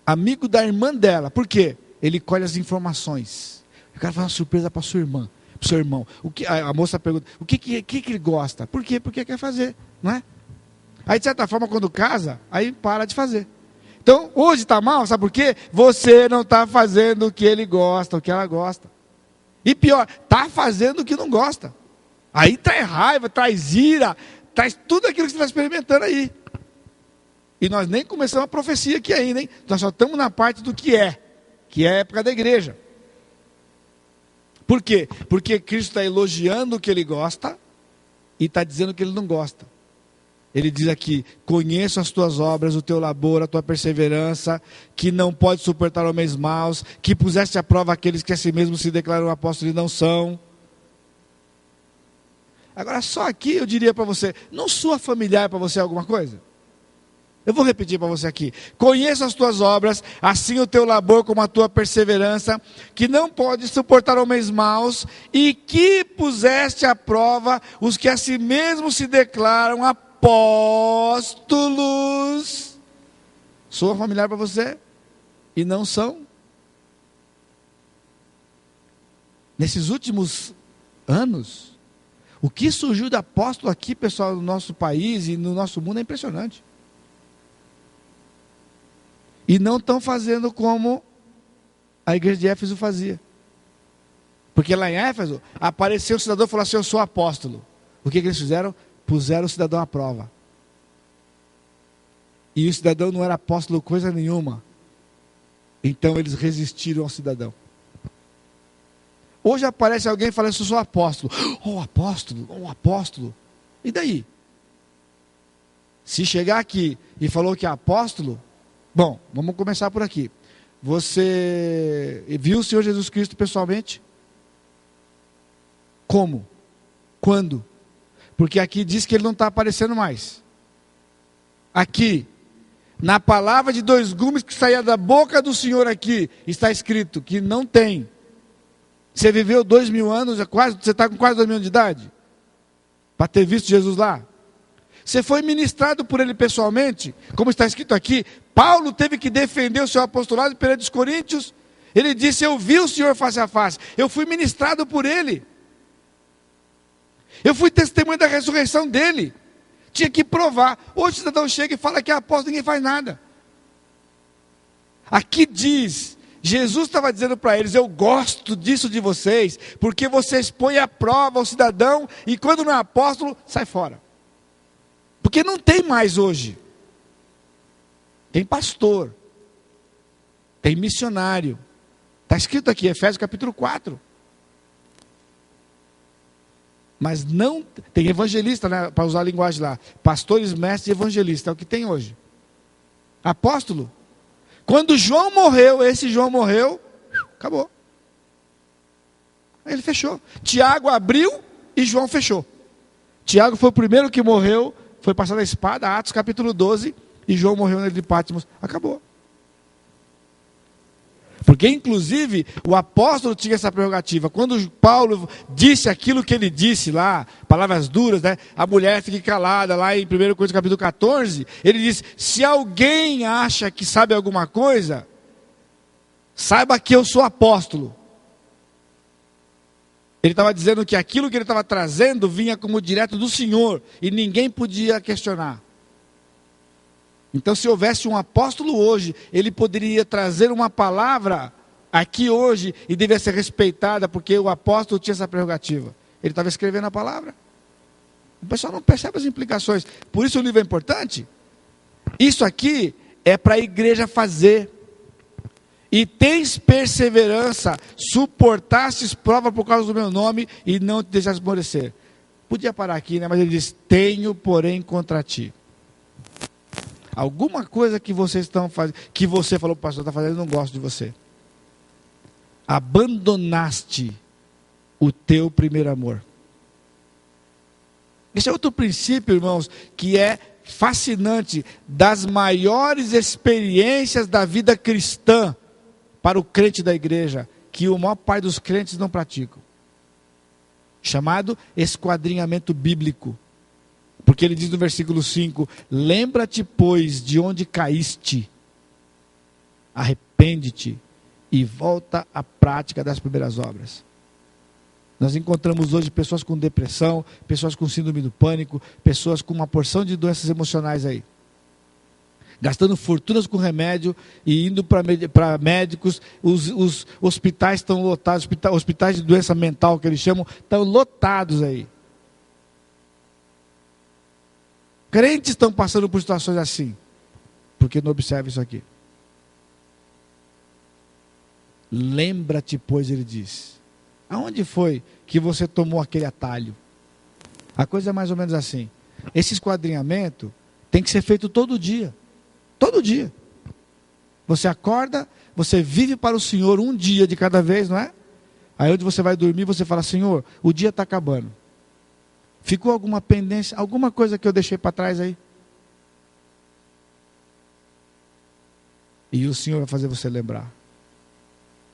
S2: Amigo da irmã dela. Por quê? Ele colhe as informações. Eu quero fazer uma surpresa para sua irmã, para o seu irmão. A moça pergunta, o que ele gosta? Por quê? Porque quer fazer, não é? Aí de certa forma quando casa, aí para de fazer. Então hoje está mal, sabe por quê? Você não está fazendo o que ele gosta, o que ela gosta. E pior, está fazendo o que não gosta. Aí traz raiva, traz ira, traz tudo aquilo que você está experimentando aí. E nós nem começamos a profecia aqui ainda, hein? Nós só estamos na parte do que é a época da igreja. Por quê? Porque Cristo está elogiando o que ele gosta e está dizendo o que ele não gosta. Ele diz aqui: conheço as tuas obras, o teu labor, a tua perseverança, que não pode suportar homens maus, que puseste à prova aqueles que a si mesmos se declaram apóstolos e não são. Agora só aqui eu diria para você, não soa familiar para você alguma coisa? Eu vou repetir para você aqui: conheço as tuas obras, assim o teu labor como a tua perseverança, que não pode suportar homens maus, e que puseste à prova os que a si mesmos se declaram apóstolos. Soa familiar para você? E não são? Nesses últimos anos, o que surgiu de apóstolo aqui, pessoal, no nosso país e no nosso mundo é impressionante. E não estão fazendo como a igreja de Éfeso fazia. Porque lá em Éfeso, apareceu o cidadão e falou assim: eu sou apóstolo. O que eles fizeram? Puseram o cidadão à prova. E o cidadão não era apóstolo coisa nenhuma. Então eles resistiram ao cidadão. Hoje aparece alguém e fala assim: eu sou apóstolo. Oh, apóstolo, oh, apóstolo. E daí? Se chegar aqui e falou que é apóstolo, bom, vamos começar por aqui. Você viu o Senhor Jesus Cristo pessoalmente? Como? Quando? Porque aqui diz que ele não está aparecendo mais. Aqui, na palavra de 2 gumes que saía da boca do Senhor aqui, está escrito que não tem. Você viveu 2000 anos, você está com quase 2000 anos de idade? Para ter visto Jesus lá? Você foi ministrado por ele pessoalmente? Como está escrito aqui, Paulo teve que defender o seu apostolado perante os coríntios. Ele disse: eu vi o Senhor face a face. Eu fui ministrado por ele. Eu fui testemunha da ressurreição dele. Tinha que provar. Hoje o cidadão chega e fala que é apóstolo, ninguém faz nada. Aqui diz, Jesus estava dizendo para eles: eu gosto disso de vocês, porque vocês põem à prova o cidadão, e quando não é apóstolo, sai fora. Porque não tem mais hoje. tem pastor, tem missionário. Está escrito aqui, Efésios capítulo 4. Mas não tem evangelista, né, para usar a linguagem lá. Pastores, mestres e evangelistas, é o que tem hoje. Apóstolo. Quando João morreu, esse João morreu, acabou. Aí ele fechou. Tiago abriu e João fechou. Tiago foi o primeiro que morreu, foi passado a espada, Atos capítulo 12, e João morreu na ilha de Patmos. Acabou. Porque, inclusive, o apóstolo tinha essa prerrogativa. Quando Paulo disse aquilo que ele disse lá, palavras duras, né? A mulher fique calada, lá em 1 Coríntios capítulo 14, ele disse, se alguém acha que sabe alguma coisa, saiba que eu sou apóstolo. Ele estava dizendo que aquilo que ele estava trazendo vinha como direto do Senhor, e ninguém podia questionar. Então, se houvesse um apóstolo hoje, ele poderia trazer uma palavra aqui hoje e devia ser respeitada, porque o apóstolo tinha essa prerrogativa. Ele estava escrevendo a palavra. O pessoal não percebe as implicações. Por isso o livro é importante. Isso aqui é para a igreja fazer. E tens perseverança, suportastes prova por causa do meu nome e não te deixaste esmorecer. Podia parar aqui, né? Mas ele diz, tenho porém contra ti. Alguma coisa que vocês estão fazendo, que você falou para o pastor, está fazendo, eu não gosto de você. Abandonaste o teu primeiro amor. Esse é outro princípio, irmãos, que é fascinante, das maiores experiências da vida cristã para o crente da igreja, que o maior parte dos crentes não praticam. Chamado esquadrinhamento bíblico. Porque ele diz no versículo 5, lembra-te, pois, de onde caíste, arrepende-te e volta à prática das primeiras obras. Nós encontramos hoje pessoas com depressão, pessoas com síndrome do pânico, pessoas com uma porção de doenças emocionais aí. Gastando fortunas com remédio e indo para médicos, os hospitais estão lotados, hospitais de doença mental que eles chamam, estão lotados aí. Crentes estão passando por situações assim, porque não observa isso aqui. Lembra-te, pois, ele diz, aonde foi que você tomou aquele atalho? A coisa é mais ou menos assim, esse esquadrinhamento tem que ser feito todo dia, você acorda, você vive para o Senhor um dia de cada vez, não é? Aí onde você vai dormir, você fala, Senhor, o dia está acabando. Ficou alguma pendência, alguma coisa que eu deixei para trás aí? E o Senhor vai fazer você lembrar.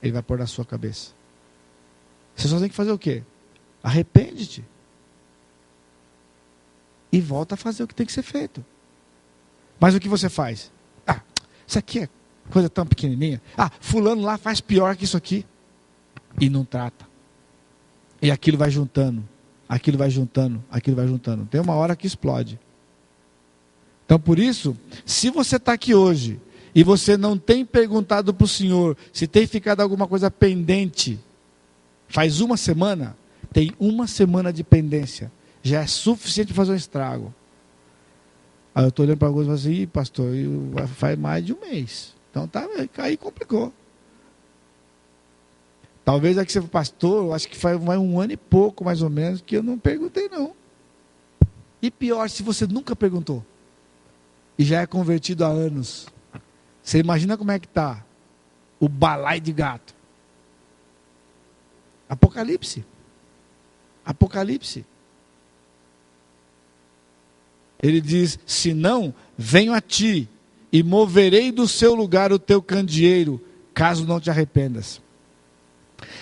S2: Ele vai pôr na sua cabeça. Você só tem que fazer o quê? Arrepende-te. E volta a fazer o que tem que ser feito. Mas o que você faz? Ah, isso aqui é coisa tão pequenininha. Ah, fulano lá faz pior que isso aqui. E não trata. E aquilo vai juntando. Aquilo vai juntando. Tem uma hora que explode. Então por isso, se você está aqui hoje e você não tem perguntado para o Senhor se tem ficado alguma coisa pendente, faz uma semana, tem uma semana de pendência, já é suficiente para fazer um estrago. Aí eu estou olhando para alguns e falo assim, Ih, pastor, faz mais de um mês. Então tá, aí complicou. Talvez aqui você for pastor, acho que faz um ano e pouco mais ou menos, que eu não perguntei não. E pior, se você nunca perguntou, e já é convertido há anos, você imagina como é que está o balaio de gato. Apocalipse. Ele diz, se não, venho a ti, e moverei do seu lugar o teu candeeiro, caso não te arrependas.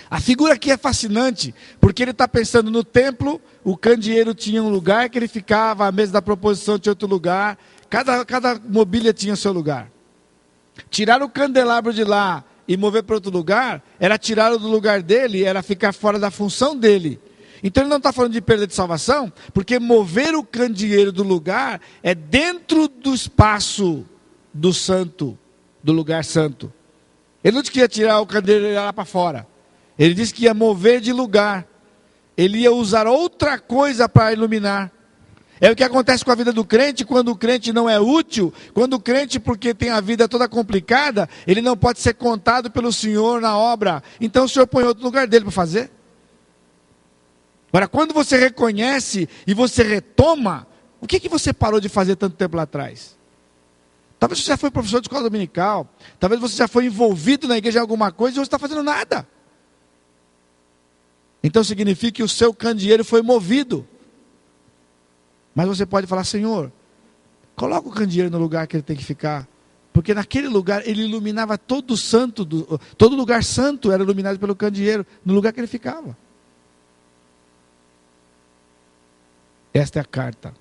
S2: A figura aqui é fascinante, porque ele está pensando no templo, o candeeiro tinha um lugar que ele ficava, a mesa da proposição tinha outro lugar, cada mobília tinha seu lugar. Tirar o candelabro de lá e mover para outro lugar, era tirá-lo do lugar dele, era ficar fora da função dele. Então ele não está falando de perda de salvação, porque mover o candeeiro do lugar é dentro do espaço do santo, do lugar santo. Ele não disse que ia tirar o candeeiro lá para fora. Ele disse que ia mover de lugar. Ele ia usar outra coisa para iluminar. É o que acontece com a vida do crente quando o crente não é útil, quando o crente, porque tem a vida toda complicada, ele não pode ser contado pelo Senhor na obra. Então o Senhor põe outro lugar dele para fazer. Agora, quando você reconhece e você retoma, o que você parou de fazer tanto tempo lá atrás? Talvez você já foi professor de escola dominical, talvez você já foi envolvido na igreja em alguma coisa e você não está fazendo nada. Então significa que o seu candeeiro foi movido. Mas você pode falar: Senhor, coloca o candeeiro no lugar que ele tem que ficar. Porque naquele lugar ele iluminava todo santo, todo lugar santo era iluminado pelo candeeiro, no lugar que ele ficava. Esta é a carta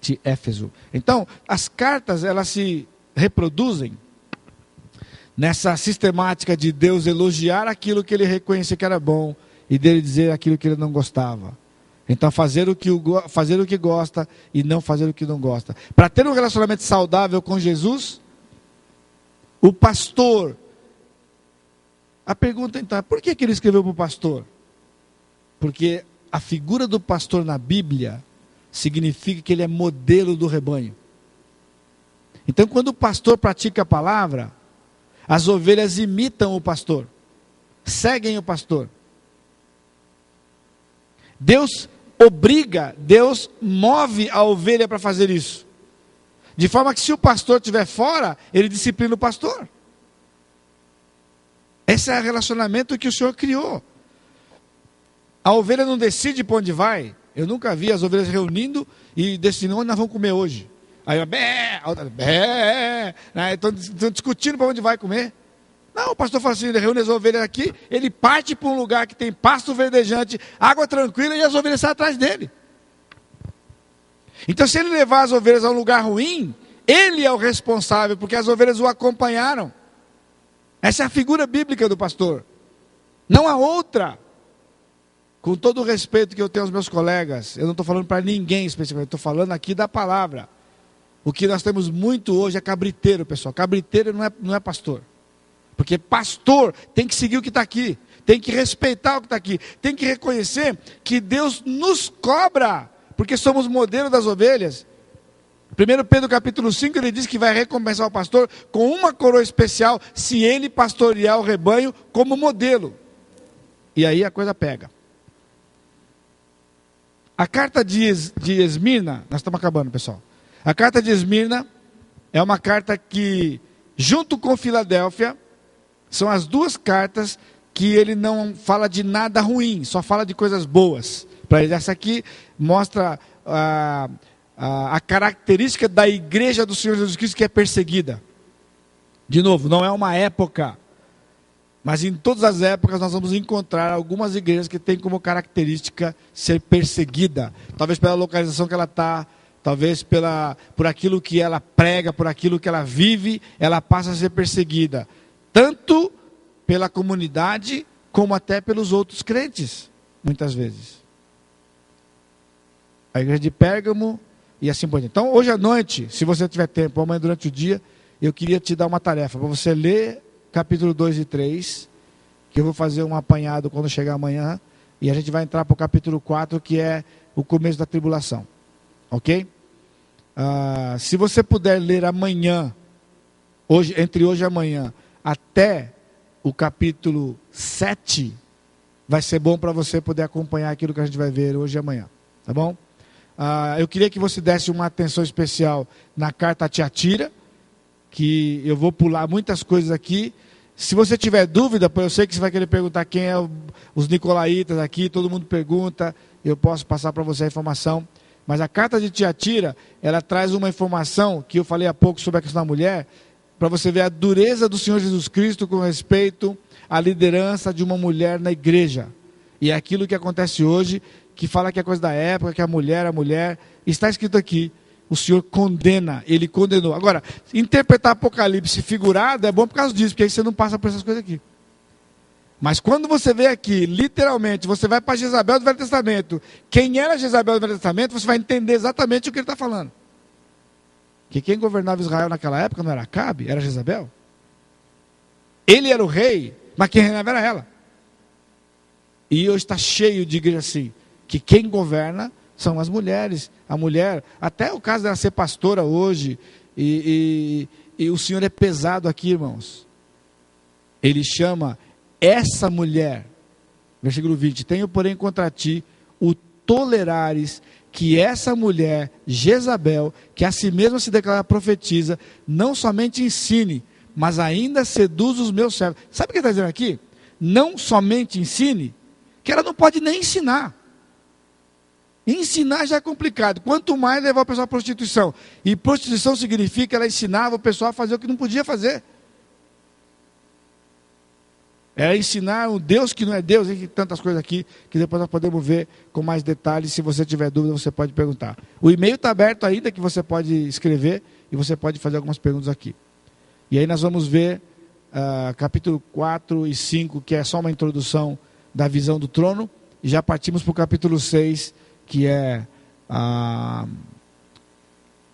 S2: de Éfeso. Então, as cartas, elas se reproduzem nessa sistemática de Deus elogiar aquilo que ele reconhecia que era bom e dele dizer aquilo que ele não gostava. Então, fazer o que gosta e não fazer o que não gosta. Para ter um relacionamento saudável com Jesus, o pastor... A pergunta então é: por que ele escreveu para o pastor? Porque a figura do pastor na Bíblia significa que ele é modelo do rebanho. Então, quando o pastor pratica a palavra, as ovelhas imitam o pastor, seguem o pastor. Deus obriga, Deus move a ovelha para fazer isso. De forma que se o pastor estiver fora, ele disciplina o pastor. Esse é o relacionamento que o Senhor criou. A ovelha não decide para onde vai. Eu nunca vi as ovelhas reunindo e decidindo onde nós vamos comer hoje. Aí, bé, a outra, bé, estão discutindo para onde vai comer. Não, o pastor fala assim: ele reúne as ovelhas aqui, ele parte para um lugar que tem pasto verdejante, água tranquila, e as ovelhas saem atrás dele. Então, se ele levar as ovelhas a um lugar ruim, ele é o responsável, porque as ovelhas o acompanharam. Essa é a figura bíblica do pastor. Não há outra. Com todo o respeito que eu tenho aos meus colegas, eu não estou falando para ninguém especificamente, estou falando aqui da palavra. O que nós temos muito hoje é cabriteiro, pessoal. Cabriteiro não é pastor. Porque pastor tem que seguir o que está aqui, tem que respeitar o que está aqui, tem que reconhecer que Deus nos cobra, porque somos modelo das ovelhas. 1 Pedro capítulo 5, ele diz que vai recompensar o pastor com uma coroa especial, se ele pastorear o rebanho como modelo. E aí a coisa pega. A carta de Esmirna, nós estamos acabando, pessoal. A carta de Esmirna é uma carta que, junto com Filadélfia, são as duas cartas que ele não fala de nada ruim, só fala de coisas boas. Para ele, essa aqui mostra a característica da igreja do Senhor Jesus Cristo, que é perseguida. De novo, não é uma época, mas em todas as épocas nós vamos encontrar algumas igrejas que têm como característica ser perseguida. Talvez pela localização que ela está, talvez por aquilo que ela prega, por aquilo que ela vive, ela passa a ser perseguida. Tanto pela comunidade, como até pelos outros crentes, muitas vezes. A igreja de Pérgamo e assim por diante. Então, hoje à noite, se você tiver tempo, amanhã durante o dia, eu queria te dar uma tarefa, para você ler capítulo 2 e 3, que eu vou fazer um apanhado quando chegar amanhã, e a gente vai entrar para o capítulo 4, que é o começo da tribulação. Ok? Se você puder ler amanhã, entre hoje e amanhã, até o capítulo 7, vai ser bom para você poder acompanhar aquilo que a gente vai ver hoje e amanhã. Tá bom? Eu queria que você desse uma atenção especial na carta a Tiatira, que eu vou pular muitas coisas aqui. Se você tiver dúvida, eu sei que você vai querer perguntar quem é os nicolaítas aqui, todo mundo pergunta, eu posso passar para você a informação. Mas a carta de Tiatira, ela traz uma informação, que eu falei há pouco sobre a questão da mulher, para você ver a dureza do Senhor Jesus Cristo com respeito à liderança de uma mulher na igreja. E é aquilo que acontece hoje, que fala que é coisa da época, que a mulher, está escrito aqui, o Senhor condena, ele condenou. Agora, interpretar Apocalipse figurado é bom por causa disso, porque aí você não passa por essas coisas aqui. Mas quando você vê aqui, literalmente, você vai para Jezabel do Velho Testamento, quem era Jezabel do Velho Testamento, você vai entender exatamente o que ele está falando. Que quem governava Israel naquela época não era Acabe, era Jezabel. Ele era o rei, mas quem reinava era ela. E hoje está cheio de igreja assim, que quem governa São as mulheres. A mulher, até o caso dela ser pastora hoje, e o Senhor é pesado aqui, irmãos. Ele chama essa mulher, versículo 20, tenho porém contra ti o tolerares que essa mulher, Jezabel, que a si mesma se declara profetiza, não somente ensine, mas ainda seduz os meus servos. Sabe o que ele está dizendo aqui? Não somente ensine, que ela não pode nem ensinar. Ensinar já é complicado, quanto mais levar o pessoal à prostituição. E prostituição significa ela ensinava o pessoal a fazer o que não podia fazer. Ela ensinar um Deus que não é Deus, e tantas coisas aqui, que depois nós podemos ver com mais detalhes. Se você tiver dúvida, você pode perguntar. O e-mail está aberto ainda, que você pode escrever, e você pode fazer algumas perguntas aqui. E aí nós vamos ver capítulo 4 e 5, que é só uma introdução da visão do trono, e já partimos para o capítulo 6, que é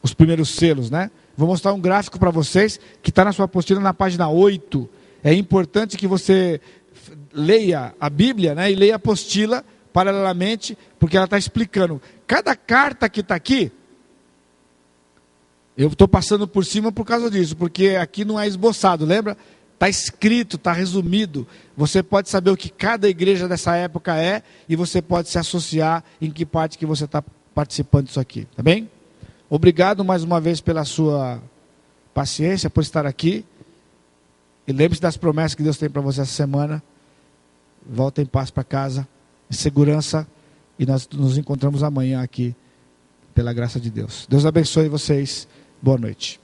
S2: os primeiros selos, né? Vou mostrar um gráfico para vocês, que está na sua apostila na página 8. É importante que você leia a Bíblia, né, e leia a apostila paralelamente, porque ela está explicando. Cada carta que está aqui, eu estou passando por cima por causa disso, porque aqui não é esboçado, lembra? Está escrito, está resumido. Você pode saber o que cada igreja dessa época é, e você pode se associar em que parte que você está participando disso aqui, tá bem? Obrigado mais uma vez pela sua paciência, por estar aqui. E lembre-se das promessas que Deus tem para você essa semana. Volta em paz para casa, em segurança, e nós nos encontramos amanhã aqui, pela graça de Deus. Deus abençoe vocês. Boa noite.